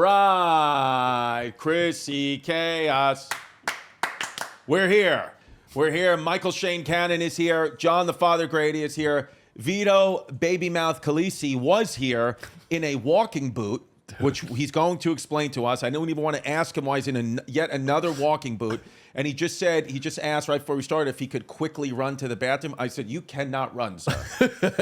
right, Chrissy Chaos. We're here. We're here. Michael Shane Cannon is here. John the Father Grady is here. Vito Baby Mouth Calise was here in a walking boot, which he's going to explain to us. I don't even want to ask him why he's in yet another walking boot. And he just asked right before we started if he could quickly run to the bathroom. I said, you cannot run, sir.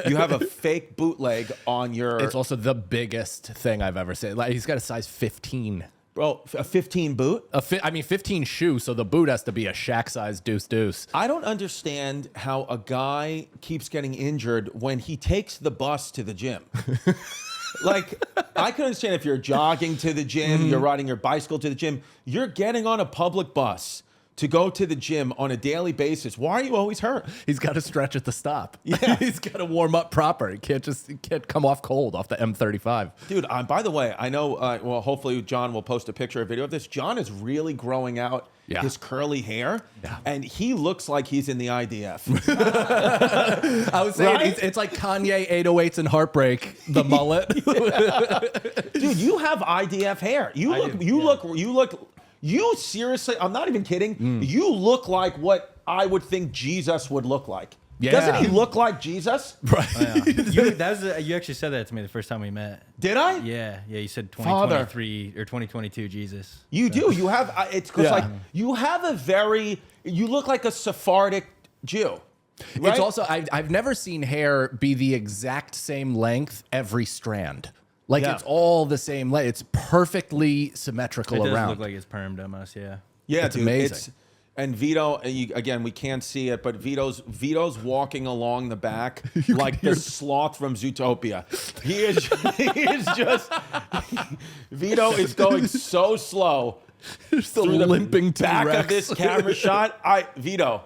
You have a fake bootleg on your... It's also the biggest thing I've ever seen. Like, he's got a size 15. Bro, a 15 boot? 15 shoe, so the boot has to be a Shaq size deuce. I don't understand how a guy keeps getting injured when he takes the bus to the gym. Like, I can understand if you're jogging to the gym, you're riding your bicycle to the gym, you're getting on a public bus to go to the gym on a daily basis. Why are you always hurt? He's got to stretch at the stop. Yeah. He's got to warm up proper. He can't come off cold off the M35. Dude, by the way, I know, well, hopefully John will post a picture or video of this. John is really growing out his curly hair, and he looks like he's in the IDF. I was saying, right? It's like Kanye 808s and Heartbreak, the mullet. Dude, you have IDF hair. You seriously, I'm not even kidding. You look like what I would think Jesus would look like. Yeah. Doesn't he look like Jesus? Right. Oh, yeah. You actually said that to me the first time we met. Did I? Yeah. You said 2023 or 2022 Jesus. You do. You have. It's because like you have you look like a Sephardic Jew. Right? It's also I've never seen hair be the exact same length every strand. Like it's all the same length. It's perfectly symmetrical around. It does look like it's permed almost, yeah. Yeah, it's dude, amazing. And Vito, again, we can't see it, but Vito's walking along the back like the sloth from Zootopia. He is just Vito is going so slow. Through the limping back T-Rex. of this camera shot. Vito,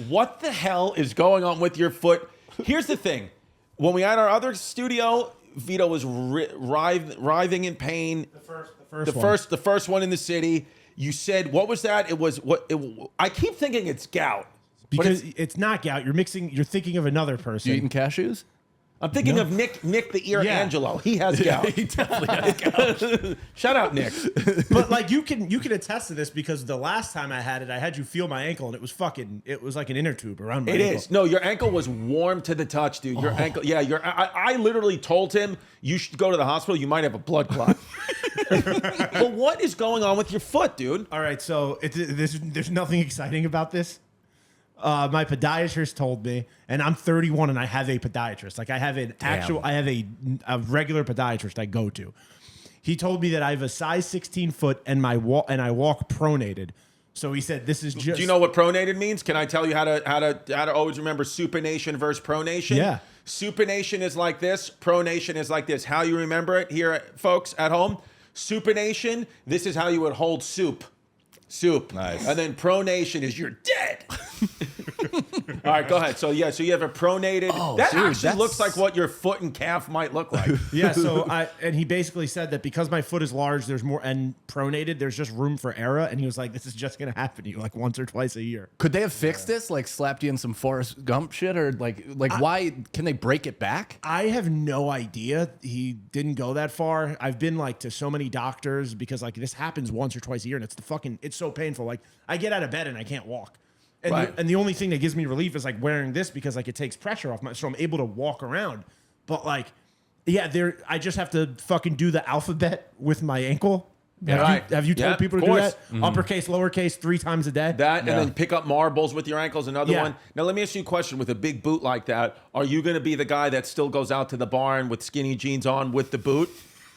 what the hell is going on with your foot? Here's the thing. When we had our other studio, Vito was writhing in pain. The first one in the city. You said, what was that? It was what? I keep thinking it's gout. Because it's not gout. You're thinking of another person. You eating cashews? I'm thinking of Nick the Ear Angelo. He has gout. He definitely has gout. Shout out, Nick. But like you can attest to this because the last time I had it, I had you feel my ankle and it was like an inner tube around my ankle. It is. No, your ankle was warm to the touch, dude. Your ankle. Yeah, I literally told him you should go to the hospital. You might have a blood clot. But what is going on with your foot, dude? All right, so there's nothing exciting about this. My podiatrist told me, and I'm 31 and I have a podiatrist. Like I have a regular podiatrist I go to. He told me that I have a size 16 foot and I walk pronated. So he said this is just. Do you know what pronated means? Can I tell you how to always remember supination versus pronation? Yeah. Supination is like this. Pronation is like this. How you remember it here, folks at home? Supination. This is how you would hold soup. Nice. And then pronation is you're dead. All right, go ahead. So you have a pronated. That looks like what your foot and calf might look like. Yeah. So and he basically said that because my foot is large, there's more, and pronated, there's just room for error. And he was like, this is just gonna happen to you like once or twice a year. Could they have fixed this? Like slapped you in some Forrest Gump shit, or like why can they break it back? I have no idea. He didn't go that far. I've been like to so many doctors because like this happens once or twice a year, and it's so painful. Like I get out of bed and I can't walk. And the only thing that gives me relief is like wearing this because like it takes pressure off so I'm able to walk around. But like, I just have to fucking do the alphabet with my ankle. Have you told people to do that? Uppercase, lowercase, 3 times a day. And then pick up marbles with your ankles. Another one. Now let me ask you a question. With a big boot like that, are you going to be the guy that still goes out to the barn with skinny jeans on with the boot?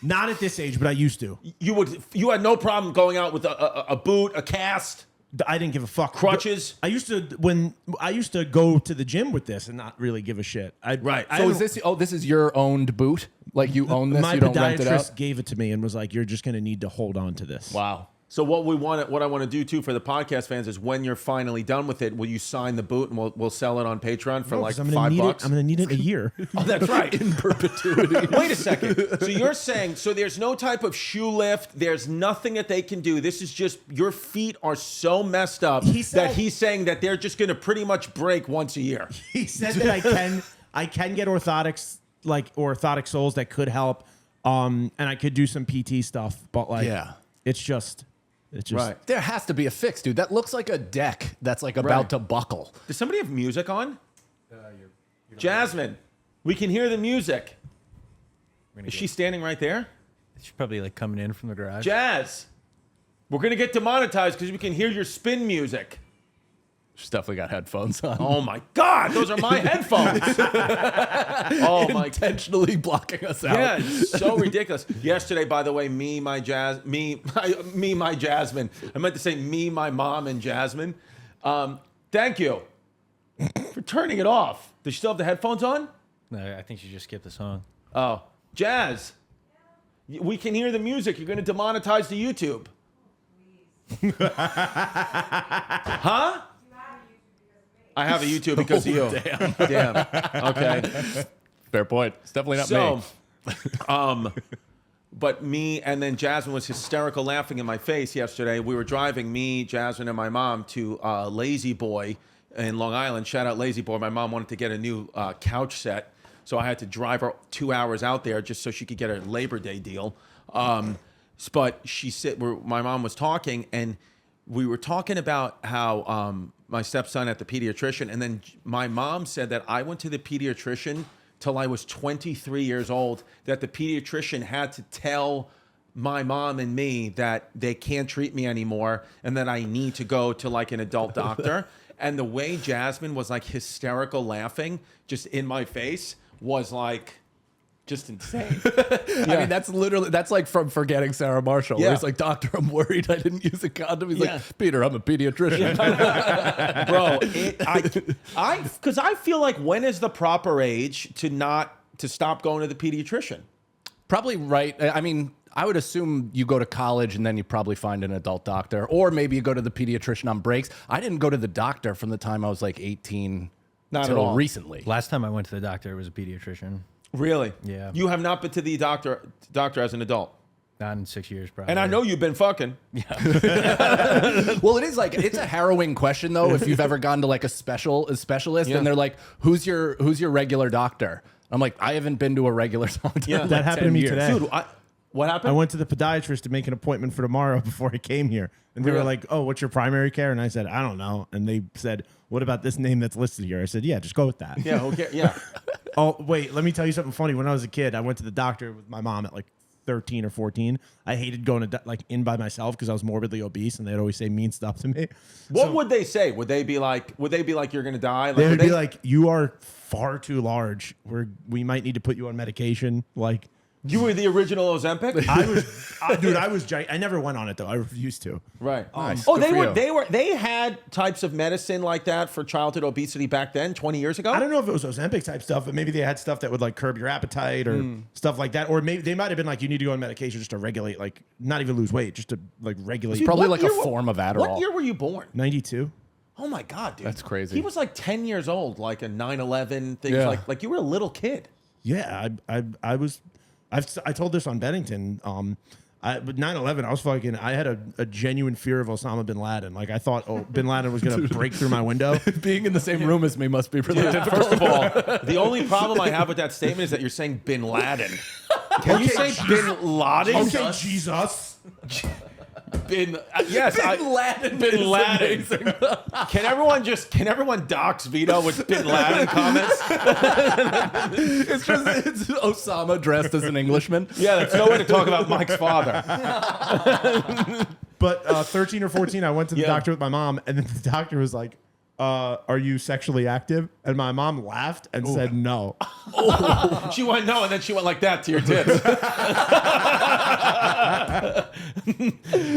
Not at this age, but I used to. You had no problem going out with a boot, a cast. I didn't give a fuck. Crutches. I used to go to the gym with this and not really give a shit. So is this? Oh, this is your owned boot. Like you own this. My you don't rent it out. podiatrist gave it to me and was like, "You're just going to need to hold on to this." Wow. So what I want to do too for the podcast fans is when you're finally done with it, will you sign the boot and we'll sell it on Patreon for like $5? I'm going to need it a year. Oh, that's right. In perpetuity. Wait a second. So you're saying there's no type of shoe lift. There's nothing that they can do. This is just your feet are so messed up that he's saying that they're just going to pretty much break once a year. He said that I can get orthotics, like orthotic soles that could help. And I could do some PT stuff, but like, it's just Right. There has to be a fix, dude. That looks like a deck that's like about to buckle. Does somebody have music on? Jasmine, we can hear the music. Is she standing right there? She's probably like coming in from the garage. Jazz, we're going to get demonetized because we can hear your spin music. She's definitely got headphones on. Oh my God, those are my headphones. Oh my! Intentionally blocking us out. Yeah, it's so ridiculous. Yesterday, by the way, my Jasmine. I meant to say my mom, and Jasmine. Thank you for turning it off. Does she still have the headphones on? No, I think she just skipped the song. Oh, Jazz, we can hear the music. You're going to demonetize the YouTube. Huh? I have a YouTube because of you. Damn. Okay. Fair point. It's definitely not me. But me and then Jasmine was hysterical laughing in my face yesterday. We were driving, me, Jasmine, and my mom to Lazy Boy in Long Island. Shout out Lazy Boy. My mom wanted to get a new couch set, so I had to drive her 2 hours out there just so she could get a Labor Day deal. But my mom was talking, and we were talking about how my stepson at the pediatrician, and then my mom said that I went to the pediatrician till I was 23 years old, that the pediatrician had to tell my mom and me that they can't treat me anymore and that I need to go to like an adult doctor. And the way Jasmine was like hysterical laughing just in my face was like just insane. I mean, that's like from Forgetting Sarah Marshall. Where he's like, doctor, I'm worried I didn't use a condom. He's like, Peter, I'm a pediatrician. Bro, because I feel like when is the proper age to stop going to the pediatrician? Probably right. I mean, I would assume you go to college and then you probably find an adult doctor, or maybe you go to the pediatrician on breaks. I didn't go to the doctor from the time I was like 18 Not at till all. recently. Last time I went to the doctor, it was a pediatrician. Really? Yeah. You have not been to the doctor as an adult? Not in 6 years, probably. And I know you've been fucking. Well, it is like, it's a harrowing question though. If you've ever gone to like a specialist and they're like, who's your regular doctor? I'm like, I haven't been to a regular doctor. Yeah, that happened to me today. Dude, what happened? I went to the podiatrist to make an appointment for tomorrow before I came here. And they were like, oh, what's your primary care? And I said, I don't know. And they said, what about this name that's listed here? I said, yeah, just go with that. Yeah, okay, yeah. Oh, wait, let me tell you something funny. When I was a kid, I went to the doctor with my mom at like 13 or 14. I hated going to in by myself because I was morbidly obese, and they'd always say mean stuff to me. What would they say? Would they be like you're gonna die? Like, They would be like, you are far too large. We might need to put you on medication. Like, you were the original Ozempic? I was giant. I never went on it though. I refused to. Right. Nice. Oh, Good for you. they had types of medicine like that for childhood obesity back then, 20 years ago? I don't know if it was Ozempic type stuff, but maybe they had stuff that would like curb your appetite or stuff like that. Or maybe they might have been like, you need to go on medication just to regulate, like not even lose weight, just to like regulate. It's probably What like a year form of Adderall. What year were you born? 92. Oh my God, dude. That's crazy. He was like 10 years old, like a 9/11, things Yeah. like you were a little kid. Yeah, I was. I told this on Bennington. But 9/11, I had a genuine fear of Osama bin Laden. Like I thought bin Laden was going to break through my window. Being in the same room as me must be really difficult. First of all, the only problem I have with that statement is that you're saying bin Laden. Can you say bin Laden? Okay, Jesus. Yes, Bin Laden. Bin is Laden. amazing. Can everyone dox Vito with bin Laden comments? It's Osama dressed as an Englishman. Yeah, that's no way to talk about Mike's father. But 13 or 14, I went to the Yeah. doctor with my mom, and then the doctor was like, are you sexually active? And my mom laughed and said no. She went no, and then she went like that to your tits.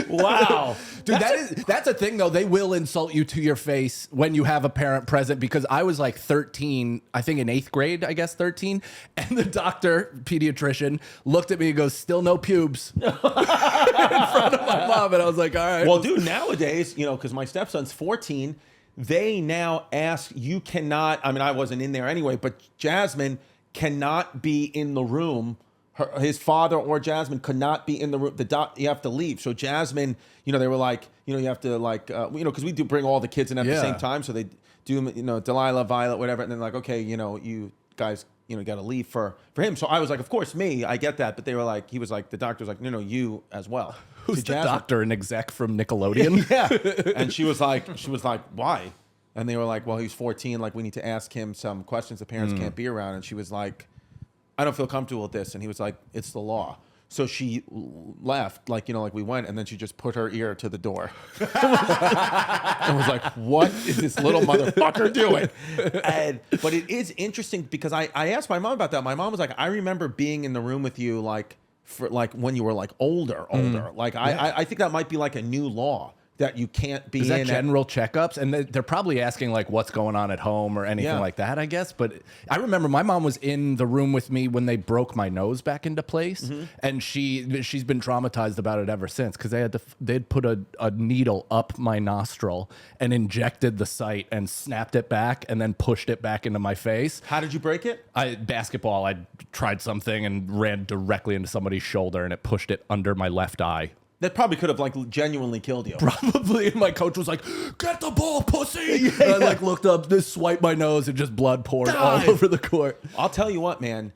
Wow. Dude, that's a thing though. They will insult you to your face when you have a parent present, because I was like 13, I think in 8th grade, I guess 13. And the doctor, pediatrician, looked at me and goes, still no pubes in front of my mom. And I was like, all right. Well, dude, nowadays, because my stepson's 14, they now ask, you cannot, I mean, I wasn't in there anyway, but Jasmine cannot be in the room. His father or Jasmine could not be in the room. You have to leave. So Jasmine, they were like, you have to like, because we do bring all the kids in at the same time. So they do, Delilah, Violet, whatever. And then like, okay, you guys you know, got to leave for him. So I was like, of course, me, I get that. But they were like, he was like, the doctor was like, no, you as well. Who's To the Jasmine. doctor? An exec from Nickelodeon? Yeah. And she was like, why? And they were like, well, he's 14. Like, we need to ask him some questions the parents can't be around. And she was like, I don't feel comfortable with this. And he was like, it's the law. So she left, like, you know, like we went, and then she just put her ear to the door. And was like, what is this little motherfucker doing? But it is interesting because I asked my mom about that. My mom was like, I remember being in the room with you, like, for like when you were like older. Like, I think that might be like a new law that you can't be Is that in general checkups? And they're probably asking like what's going on at home or anything like that, I guess. But I remember my mom was in the room with me when they broke my nose back into place, and she's been traumatized about it ever since because they'd put a needle up my nostril and injected the site and snapped it back and then pushed it back into my face. How did you break it? Basketball. I tried something and ran directly into somebody's shoulder and it pushed it under my left eye. That probably could have like genuinely killed you. Probably. And my coach was like, get the ball, pussy. And I like looked up, just swiped my nose, and just blood poured all over the court. I'll tell you what, man.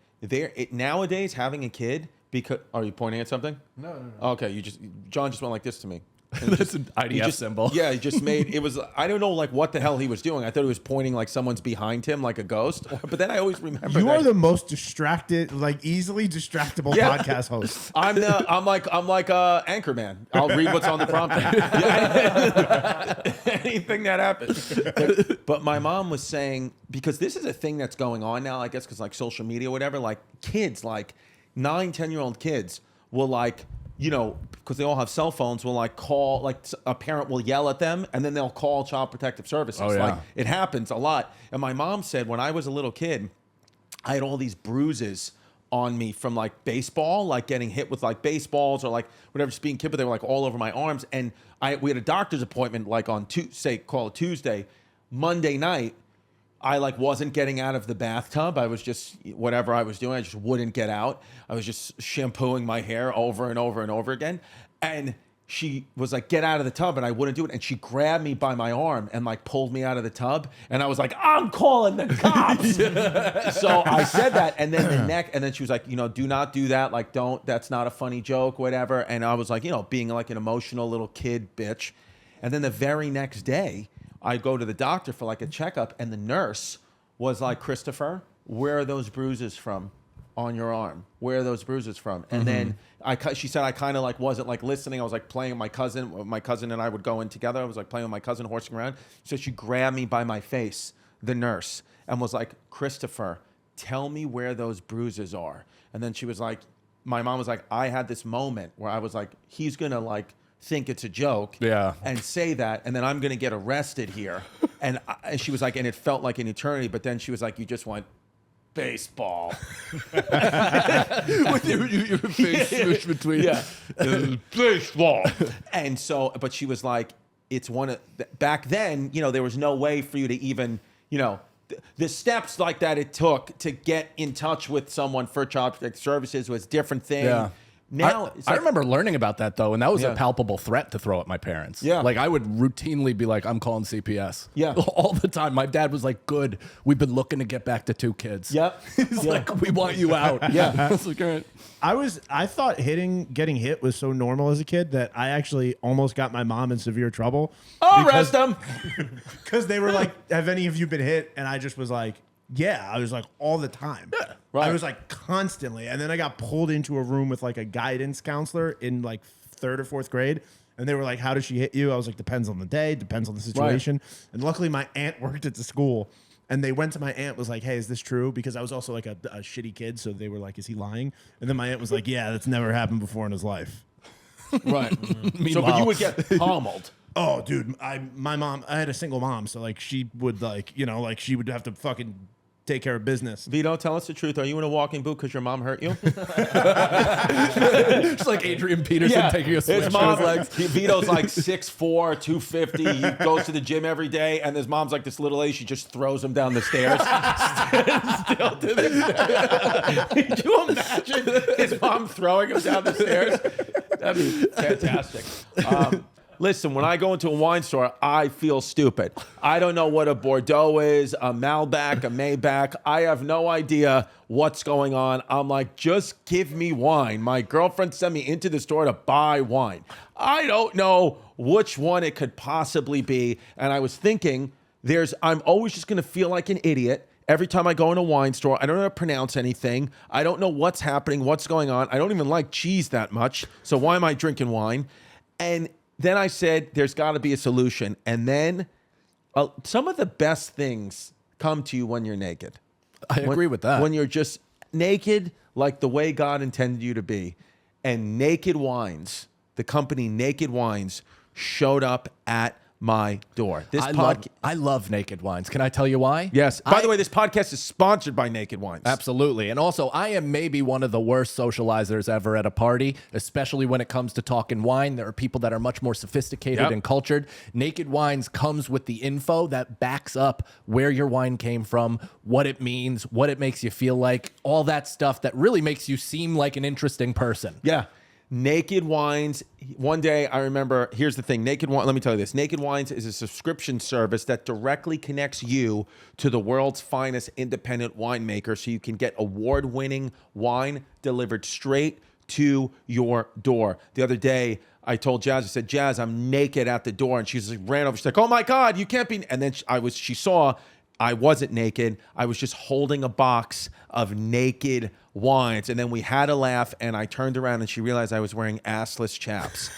Nowadays, having a kid, because are you pointing at something? No. Okay, John just went like this to me. That's an IDF symbol. Yeah, he just made it was. I don't know like what the hell he was doing. I thought he was pointing like someone's behind him, like a ghost. But then I always remember You are the most distracted, like easily distractible podcast host. I'm like Anchorman. I'll read what's on the prompt. Anything that happens. But my mom was saying, because this is a thing that's going on now, I guess, because like social media, whatever, like kids, like 9-10-year-old kids will like, you know, because they all have cell phones, will like call, like a parent will yell at them and then they'll call Child Protective Services. Oh, yeah. Like it happens a lot. And my mom said when I was a little kid, I had all these bruises on me from like baseball, like getting hit with like baseballs or like whatever, just being a kid, but they were like all over my arms. And we had a doctor's appointment like on Tuesday, Monday night. I like wasn't getting out of the bathtub. I was just, whatever I was doing, I just wouldn't get out. I was just shampooing my hair over and over and over again. And she was like, get out of the tub. And I wouldn't do it. And she grabbed me by my arm and like pulled me out of the tub. And I was like, I'm calling the cops. So I said that. And then and then she was like, you know, do not do that. Like, that's not a funny joke, whatever. And I was like, you know, being like an emotional little kid bitch. And then the very next day, I go to the doctor for like a checkup, and the nurse was like, Christopher, where are those bruises from on your arm? Where are those bruises from? And then she said I kind of like wasn't like listening. I was like playing with my cousin. My cousin and I would go in together. I was like playing with my cousin, horsing around. So she grabbed me by my face, the nurse, and was like, Christopher, tell me where those bruises are. And then she was like, my mom was like, I had this moment where I was like, he's gonna like think it's a joke and say that, and then I'm going to get arrested here. And she was like, and it felt like an eternity, but then she was like, you just went, baseball. With your face smushed between. Baseball. And so, but she was like, it's one of, back then, you know, there was no way for you to even, you know, the steps like that it took to get in touch with someone for Child Protective Services was a different thing. Yeah. Now, I remember learning about that though, and that was a palpable threat to throw at my parents. Yeah. Like I would routinely be like, I'm calling CPS. Yeah. All the time. My dad was like, good, we've been looking to get back to 2 kids. Yep. He's like, we want you out. Yeah. I was like, all right. I thought getting hit was so normal as a kid that I actually almost got my mom in severe trouble. Oh, arrest them. Because they were like, have any of you been hit? And I just was like, yeah, I was like all the time. Yeah, right. I was like constantly. And then I got pulled into a room with like a guidance counselor in like 3rd or 4th grade. And they were like, how does she hit you? I was like, depends on the day, depends on the situation. Right. And luckily my aunt worked at the school. And they went to my aunt, was like, hey, is this true? Because I was also like a shitty kid. So they were like, is he lying? And then my aunt was like, yeah, that's never happened before in his life. Right. So, but you would get pummeled. Oh, dude, my mom, I had a single mom. So like she would like, you know, like she would have to fucking take care of business. Vito, tell us the truth. Are you in a walking boot because your mom hurt you? Just like Adrian Peterson taking a switch on his legs. Vito's like 6'4", 250. He goes to the gym every day, and his mom's like this little lady. She just throws him down the stairs. Still to this day. Could you imagine his mom throwing him down the stairs? That'd be fantastic. Listen, when I go into a wine store, I feel stupid. I don't know what a Bordeaux is, a Malbec, a Maybach. I have no idea what's going on. I'm like, just give me wine. My girlfriend sent me into the store to buy wine. I don't know which one it could possibly be. And I was thinking, I'm always just going to feel like an idiot every time I go in a wine store. I don't know how to pronounce anything. I don't know what's happening, what's going on. I don't even like cheese that much. So why am I drinking wine? And then I said, there's got to be a solution. And then some of the best things come to you when you're naked. I agree with that. When you're just naked, like the way God intended you to be. And Naked Wines, the company Naked Wines, showed up at my door. I love Naked Wines. Can I tell you why? Yes. By the way, this podcast is sponsored by Naked Wines. Absolutely. And also, I am maybe one of the worst socializers ever at a party, especially when it comes to talking wine. There are people that are much more sophisticated and cultured. Naked Wines comes with the info that backs up where your wine came from, what it means, what it makes you feel like, all that stuff that really makes you seem like an interesting person. Yeah. Naked Wines. One day I remember, here's the thing. Let me tell you this. Naked Wines is a subscription service that directly connects you to the world's finest independent winemaker so you can get award-winning wine delivered straight to your door. The other day, I told Jazz, I said, Jazz, I'm naked at the door. And she's like, ran over. She's like, oh my God, you can't be. And then she saw I wasn't naked. I was just holding a box of Naked Wines. And then we had a laugh, and I turned around, and she realized I was wearing assless chaps.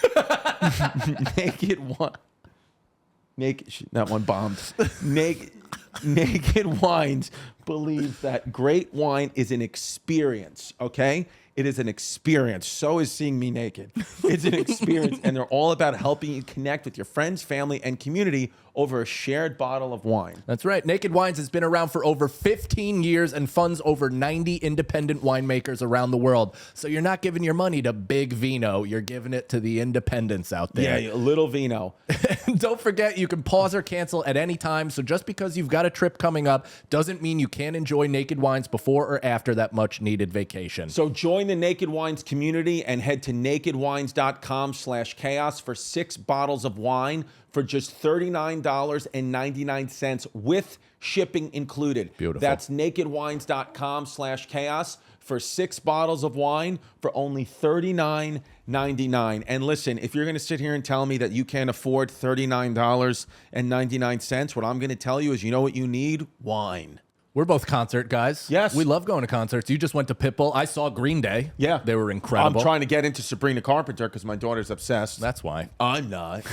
That one bombed. Naked Wines believes that great wine is an experience, okay? It is an experience. So is seeing me naked. It's an experience, and they're all about helping you connect with your friends, family, and community over a shared bottle of wine. That's right. Naked Wines has been around for over 15 years and funds over 90 independent winemakers around the world. So you're not giving your money to big vino. You're giving it to the independents out there. Yeah, a little vino. Don't forget, you can pause or cancel at any time. So just because you've got a trip coming up doesn't mean you can't enjoy Naked Wines before or after that much needed vacation. So join the Naked Wines community and head to nakedwines.com/chaos for 6 bottles of wine for just $39.99 with shipping included. Beautiful. That's nakedwines.com/chaos for 6 bottles of wine for only $39.99. And listen, if you're going to sit here and tell me that you can't afford $39.99, what I'm going to tell you is, you know what you need? Wine. We're both concert guys. Yes. We love going to concerts. You just went to Pitbull. I saw Green Day. Yeah. They were incredible. I'm trying to get into Sabrina Carpenter because my daughter's obsessed. That's why. I'm not.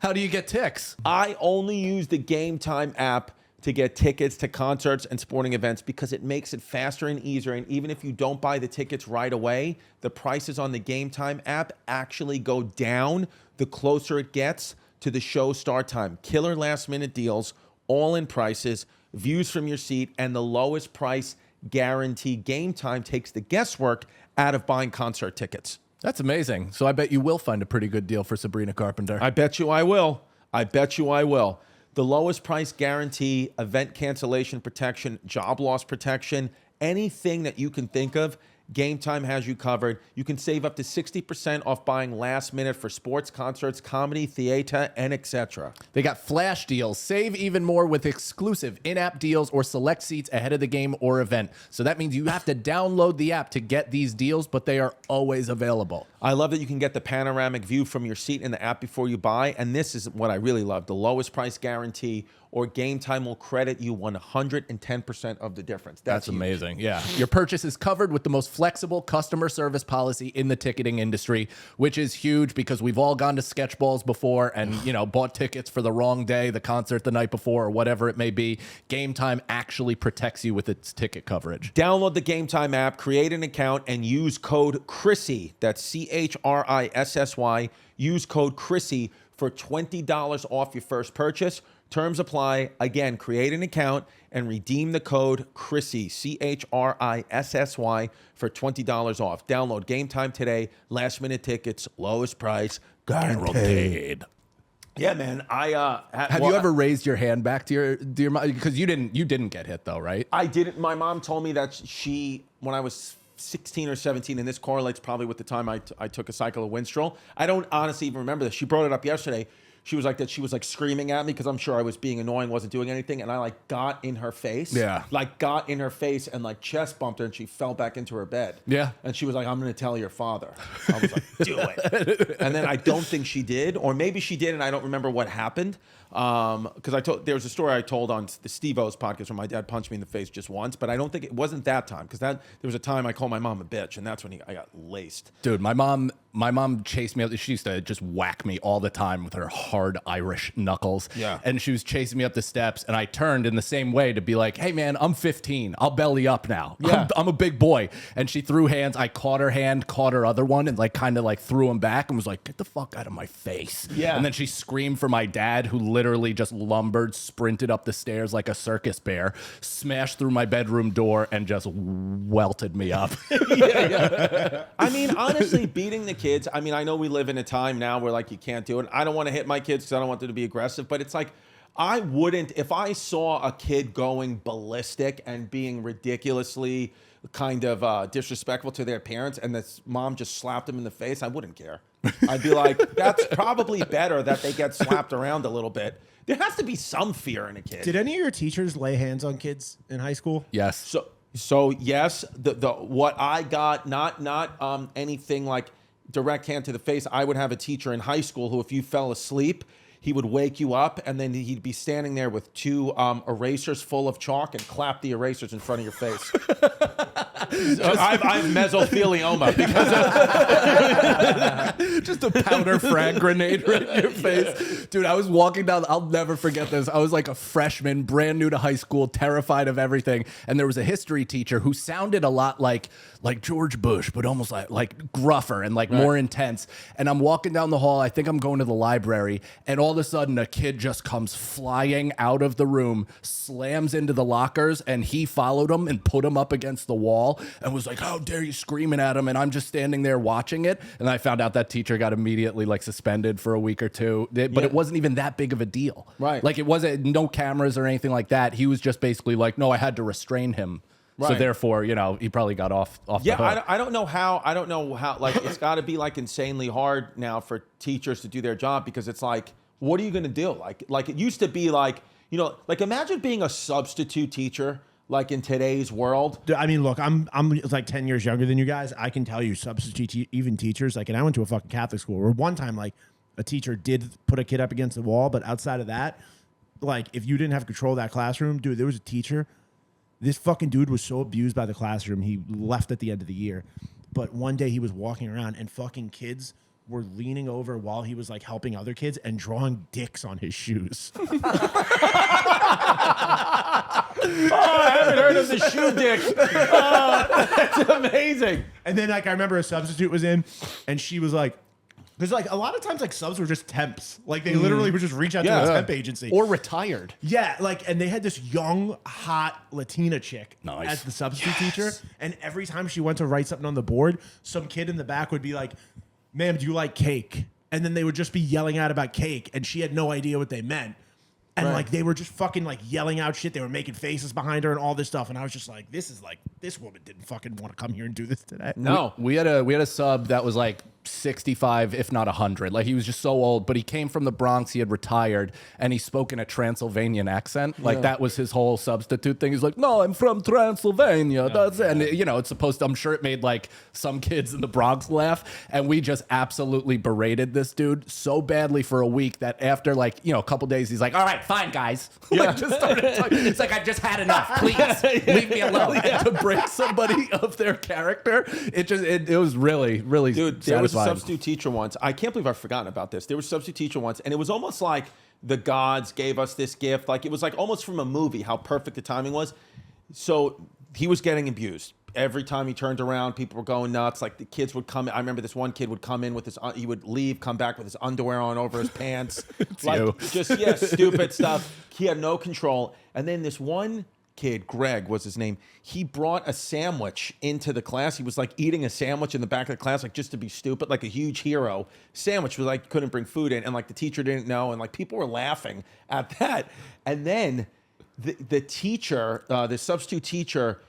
How do you get ticks? I only use the GameTime app to get tickets to concerts and sporting events because it makes it faster and easier. And even if you don't buy the tickets right away, the prices on the GameTime app actually go down the closer it gets to the show start time. Killer last minute deals, all in prices, views from your seat, and the lowest price guarantee. GameTime takes the guesswork out of buying concert tickets. That's amazing. So I bet you will find a pretty good deal for Sabrina Carpenter. I bet you I will. I bet you I will. The lowest price guarantee, event cancellation protection, job loss protection, anything that you can think of, GameTime has you covered. You can save up to 60% off buying last minute for sports, concerts, comedy, theater, and etc. They got flash deals. Save even more with exclusive in-app deals or select seats ahead of the game or event. So that means you have to download the app to get these deals, but they are always available. I love that you can get the panoramic view from your seat in the app before you buy. And this is what I really love. The lowest price guarantee, or GameTime will credit you 110% of the difference. That's huge. amazing. Yeah. Your purchase is covered with the most flexible customer service policy in the ticketing industry, which is huge because we've all gone to sketch balls before and, bought tickets for the wrong day, the concert the night before, or whatever it may be. GameTime actually protects you with its ticket coverage. Download the GameTime app, create an account, and use code CHRISSY. That's CHRISSY. Use code CHRISSY for $20 off your first purchase. Terms apply. Again, create an account and redeem the code CHRISSY, CHRISSY, for $20 off. Download GameTime today. Last minute tickets, lowest price, guaranteed. Yeah, man. Have you ever raised your hand back to your mom? Because you didn't get hit though, right? I didn't. My mom told me that when I was 16 or 17, and this correlates probably with the time I took a cycle of Winstrol. I don't honestly even remember this. She brought it up yesterday. She was like that. She was like screaming at me because I'm sure I was being annoying, wasn't doing anything, and I like got in her face. Yeah. Like got in her face and like chest bumped her, and she fell back into her bed. Yeah. And she was like, "I'm going to tell your father." I was like, "Do it." And then I don't think she did, or maybe she did, and I don't remember what happened. Because there was a story I told on the Steve-O's podcast where my dad punched me in the face just once, but I don't think it wasn't that time, because there was a time I called my mom a bitch, and that's when I got laced. Dude, my mom chased me up. She used to just whack me all the time with her hard Irish knuckles. Yeah. And she was chasing me up the steps, and I turned in the same way to be like, "Hey man, I'm 15. I'll belly up now. Yeah. I'm a big boy." And she threw hands. I caught her hand, caught her other one, and like kind of like threw him back and was like, "Get the fuck out of my face." Yeah. And then she screamed for my dad, who literally just lumbered, sprinted up the stairs like a circus bear, smashed through my bedroom door, and just welted me up. I mean, honestly, beating the kids, I mean, I know we live in a time now where like you can't do it. I don't want to hit my kids because I don't want them to be aggressive, but it's like, I wouldn't, if I saw a kid going ballistic and being ridiculously kind of disrespectful to their parents, and this mom just slapped them in the face, I wouldn't care. I'd be like, that's probably better that they get slapped around a little bit. There has to be some fear in a kid. Did any of your teachers lay hands on kids in high school? Yes. So yes, the what I got, not anything like direct hand to the face. I would have a teacher in high school who, if you fell asleep, he would wake you up, and then he'd be standing there with two erasers full of chalk and clap the erasers in front of your face. I have mesothelioma because of just a powder frag grenade right in your face. Dude, I was walking down, I'll never forget this. I was like a freshman, brand new to high school, terrified of everything. And there was a history teacher who sounded a lot like George Bush, but almost like gruffer and like more intense. And I'm walking down the hall, I think I'm going to the library, and all of a sudden a kid just comes flying out of the room, slams into the lockers, and he followed him and put him up against the wall and was like, "How dare you," screaming at him. And I'm just standing there watching it. And I found out that teacher got immediately like suspended for a week or two, but it wasn't even that big of a deal. Right. Like it wasn't no cameras or anything like that. He was just basically like, "No, I had to restrain him." So Right. therefore, he probably got off the hook. I don't know how, like, it's got to be like insanely hard now for teachers to do their job, because it's like, what are you going to do? Like it used to be like, like imagine being a substitute teacher, like in today's world. I mean, look, I'm like 10 years younger than you guys. I can tell you substitute even teachers, like, and I went to a fucking Catholic school where one time, like, a teacher did put a kid up against the wall, but outside of that, like, if you didn't have control of that classroom, dude, there was a teacher. This fucking dude was so abused by the classroom, he left at the end of the year. But one day he was walking around and fucking kids were leaning over while he was like helping other kids and drawing dicks on his shoes. Oh, I haven't heard of the shoe dick. Oh, that's amazing. And then, like, I remember a substitute was in, and she was like, because like a lot of times, like, subs were just temps. Like, they literally would just reach out to a temp agency. Or retired. Yeah, like, and they had this young, hot Latina chick as the substitute teacher. And every time she went to write something on the board, some kid in the back would be like, "Ma'am, do you like cake?" And then they would just be yelling out about cake, and she had no idea what they meant. And like, they were just fucking like yelling out shit. They were making faces behind her and all this stuff. And I was just like, this woman didn't fucking want to come here and do this today. No. We had a sub that was like 65, if not 100. Like, he was just so old, but he came from the Bronx. He had retired, and he spoke in a Transylvanian accent. Like, that was his whole substitute thing. He's like, "No, I'm from Transylvania." That's and it's supposed to, I'm sure it made like some kids in the Bronx laugh. And we just absolutely berated this dude so badly for a week that after like, a couple days, he's like, "All right, fine, guys." Like, just started talking. It's like, "I've just had enough. Please leave me alone." And to break somebody of their character, it was really, really Dude, there was a satisfying. substitute teacher once. I can't believe I've forgotten about this. There was a substitute teacher once, and it was almost like the gods gave us this gift. Like, it was like almost from a movie, how perfect the timing was. So he was getting abused. Every time he turned around, people were going nuts. Like, the kids would come in. I remember this one kid would come in with his, he would leave, come back with his underwear on over his pants. Stupid stuff. He had no control. And then this one kid, Greg was his name, he brought a sandwich into the class. He was like eating a sandwich in the back of the class, like, just to be stupid, like a huge hero. Sandwich was like, couldn't bring food in, and like the teacher didn't know, and like people were laughing at that. And then the teacher, the substitute teacher,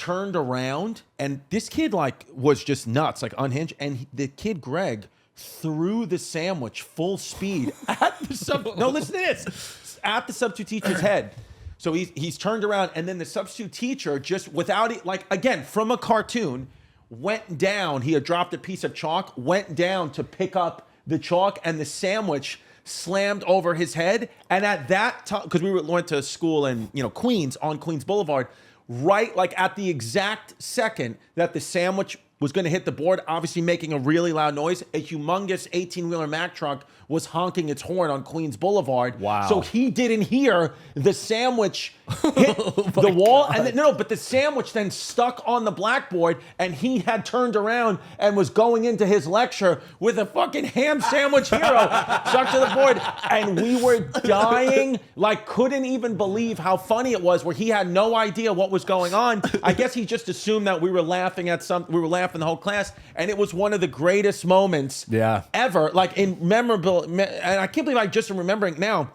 turned around, and this kid like was just nuts, like unhinged. And the kid Greg threw the sandwich full speed at the no, listen to this, at the substitute teacher's head. So he's turned around, and then the substitute teacher, just without it, like again from a cartoon, went down. He had dropped a piece of chalk, went down to pick up the chalk, and the sandwich slammed over his head. And at that time, because we went to school in Queens, on Queens Boulevard, right like at the exact second that the sandwich was going to hit the board, obviously making a really loud noise, a humongous 18-wheeler Mack truck was honking its horn on Queens Boulevard. Wow. So he didn't hear the sandwich hit the wall. God. And then, but the sandwich then stuck on the blackboard, and he had turned around and was going into his lecture with a fucking ham sandwich hero stuck to the board. And we were dying, like couldn't even believe how funny it was, where he had no idea what was going on. I guess he just assumed that we were laughing at something. We were laughing the whole class, and it was one of the greatest moments ever, like in memorable, and I can't believe I just am remembering now.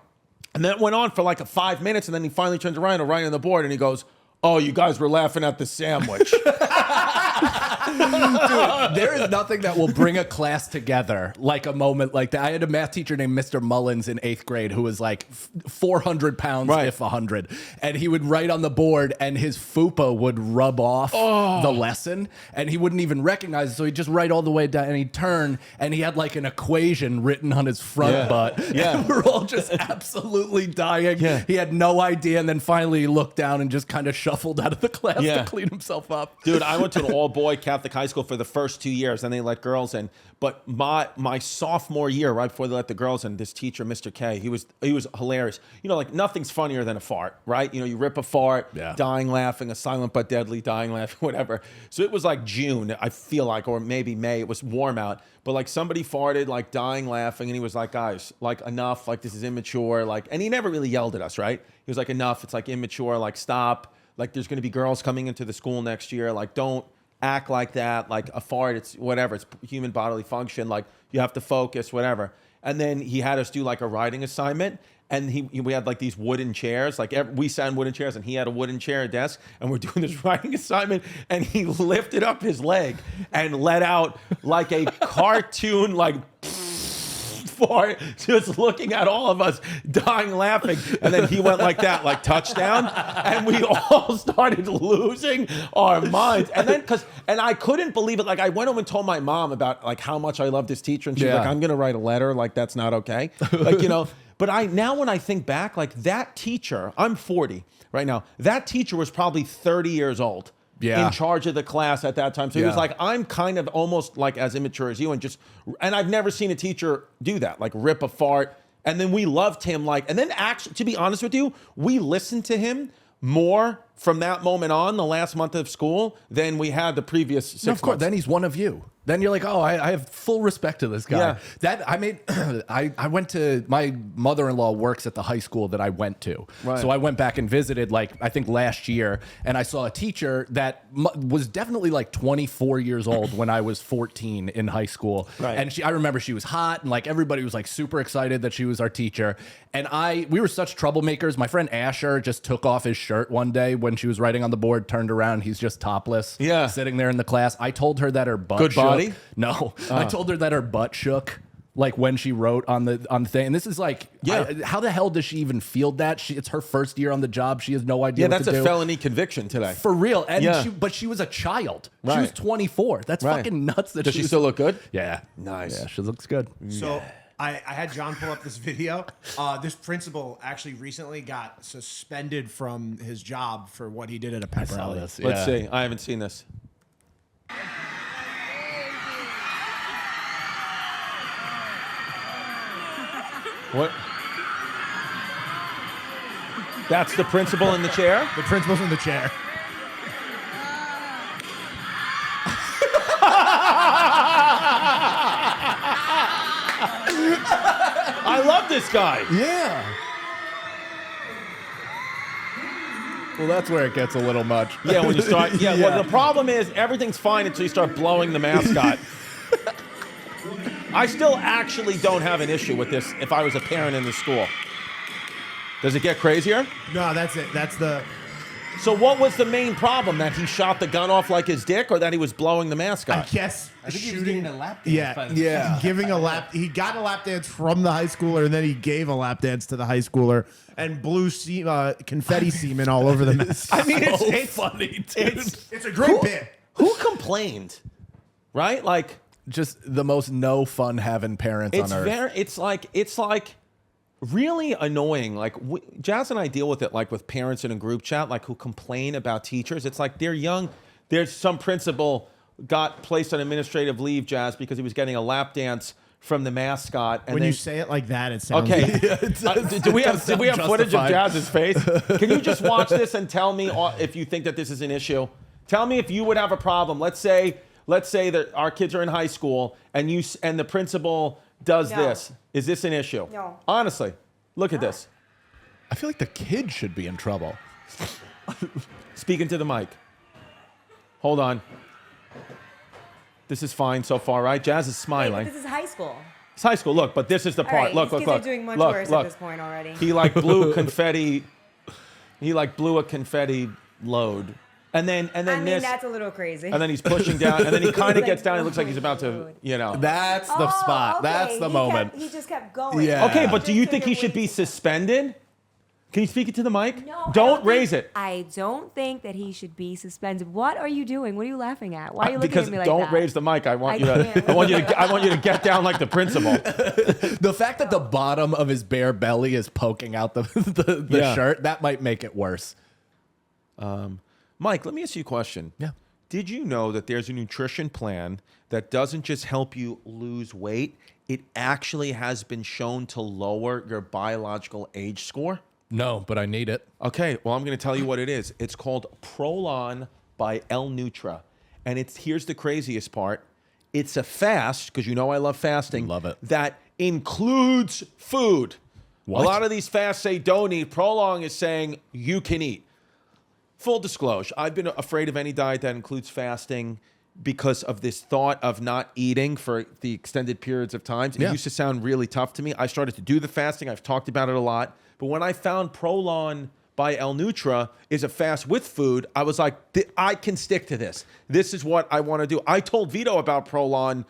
And that went on for like 5 minutes, and then he finally turns around and right on the board, and he goes, "Oh, you guys were laughing at the sandwich." Dude, there is nothing that will bring a class together like a moment like that. I had a math teacher named Mr. Mullins in 8th grade who was like 400 pounds, if 100. And he would write on the board, and his fupa would rub off the lesson, and he wouldn't even recognize it. So he'd just write all the way down, and he'd turn, and he had like an equation written on his front butt. Yeah. And we're all just absolutely dying. Yeah. He had no idea. And then finally he looked down and just kind of shuffled out of the class to clean himself up. Dude, I went to an all-boy Catholic high school for the first 2 years, and they let girls in. But my sophomore year, right before they let the girls in, this teacher, Mr. K, he was hilarious. Like nothing's funnier than a fart, right? You rip a fart, dying laughing, a silent but deadly dying laughing, whatever. So it was like June, I feel like, or maybe May. It was warm out, but like somebody farted, like dying laughing, and he was like, "Guys, like enough, like this is immature," like, and he never really yelled at us, right? He was like, "Enough, it's like immature, like stop, like there's going to be girls coming into the school next year, like don't act like that, like a fart, it's whatever, it's human bodily function, like you have to focus, whatever." And then he had us do like a writing assignment, and we had like these wooden chairs, like we sat in wooden chairs, and he had a wooden chair, a desk, and we're doing this writing assignment, and he lifted up his leg and let out like a cartoon, like fart, just looking at all of us dying laughing. And then he went like that, like touchdown, and we all started losing our minds. And then and I couldn't believe it, like I went home and told my mom about like how much I love this teacher, and she's like, "I'm gonna write a letter, like that's not okay," like but now when I think back, like that teacher, I'm 40 right now, that teacher was probably 30 years old, in charge of the class at that time. So he was like, "I'm kind of almost like as immature as you," and I've never seen a teacher do that, like rip a fart. And then we loved him, like, and then actually, to be honest with you, we listened to him more from that moment on, the last month of school, than we had the previous 6 months. Of course, then he's one of you. Then you're like, "Oh, I have full respect to this guy." Yeah. That I went to, my mother-in-law works at the high school that I went to. Right. So I went back and visited, like, I think last year, and I saw a teacher that was definitely like 24 years old when I was 14 in high school. Right. And I remember she was hot, and like everybody was like super excited that she was our teacher. And we were such troublemakers. My friend Asher just took off his shirt one day when she was writing on the board, turned around, he's just topless, sitting there in the class. I told her that her butt shook. No, I told her that her butt shook, like when she wrote on the thing. And this is like, how the hell does she even field that? It's her first year on the job. She has no idea. Yeah, that's a felony conviction today, for real. And but she was a child. She was 24. That's fucking nuts. Does she still look good? Yeah, nice. Yeah, she looks good. So I had John pull up this video. This principal actually recently got suspended from his job for what he did at a pep rally. Let's see. I haven't seen this. What? That's the principal in the chair? The principal's in the chair. I love this guy. Yeah. Well, that's where it gets a little much. Yeah, when you start. Yeah, well, the problem is everything's fine until you start blowing the mascot. I still actually don't have an issue with this if I was a parent in the school. Does it get crazier? No, that's it. That's the... So what was the main problem? That he shot the gun off like his dick, or that he was blowing the mascot? I guess I think he was shooting. giving a lap dance. by the- Yeah. Giving a lap. He got a lap dance from the high schooler, and then he gave a lap dance to the high schooler and blew confetti semen all over the mess. I mean, it's funny, dude. It's a great bit. who complained, right? Like Just the most no fun having parents it's on earth. it's like really annoying. Like Jazz and I deal with it like with parents in a group chat, like who complain about teachers. It's like they're young. There's some principal got placed on administrative leave, Jazz, because he was getting a lap dance from the mascot. And When then, you say it like that, it sounds okay, do we have sound footage of justified. Jazz's face? Can you just watch this and tell me if you think that this is an issue? Tell me if you would have a problem. Let's say that our kids are in high school and the principal does No. this. Is this an issue? No. Honestly, look at this. I feel like the kid should be in trouble. Speaking to the mic. Hold on. This is fine so far, right? Jazz is Hey, smiling. but this is high school. It's high school. Look, but this is the All part. right, Look, these look, kids look. are doing much look, worse look. at this point already. He like blew confetti. He like blew a confetti load, and then I mean, this, that's a little crazy. and then he's pushing down, and then he kind of Like, gets down. It looks like oh he's my about to, God. you know. That's the spot. okay. That's the He moment. he just kept going. Yeah. Okay, but Just do you took think it he should way be too- suspended? Can you speak it to the mic? No, Don't raise it. I don't think that he should be suspended. What are you doing? What are you laughing at? Why are you looking Because at me like don't that? raise the mic. I want I you to. can't. I want you to get down like the principal. The fact that the bottom of his bare belly is poking out the Yeah. shirt, that might make it worse. Mike, let me ask you a question. Yeah. Did you know that there's a nutrition plan that doesn't just help you lose weight? It actually has been shown to lower your biological age score. No, but I need it. Okay, well, I'm going to tell you what it is. It's called Prolon by El Nutra. And here's the craziest part. It's a fast, because you know I love fasting. Love it. That includes food. What? A lot of these fasts say don't eat. Prolong is saying you can eat. Full disclosure, I've been afraid of any diet that includes fasting because of this thought of not eating for the extended periods of time. It Yeah. used to sound really tough to me. I started to do the fasting. I've talked about it a lot. But when I found Prolon by El Nutra is a fast with food, I was like, I can stick to this. This is what I want to do. I told Vito about Prolon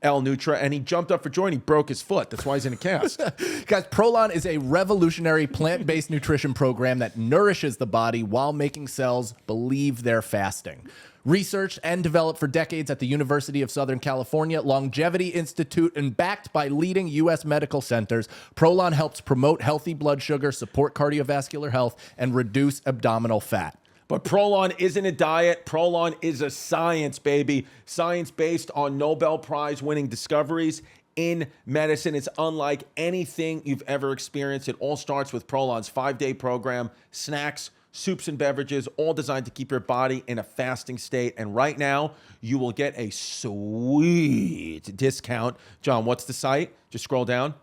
El Nutra, and he jumped up for joy and he broke his foot. That's why he's in a cast. Guys, Prolon is a revolutionary plant-based nutrition program that nourishes the body while making cells believe they're fasting. Researched and developed for decades at the University of Southern California Longevity Institute and backed by leading U.S. medical centers, Prolon helps promote healthy blood sugar, support cardiovascular health, and reduce abdominal fat. But Prolon isn't a diet. Prolon is a science, baby. Science based on Nobel Prize winning discoveries in medicine. It's unlike anything you've ever experienced. It all starts with Prolon's 5-day program, snacks, soups and beverages, all designed to keep your body in a fasting state. And right now, you will get a sweet discount. John, what's the site? Just scroll down.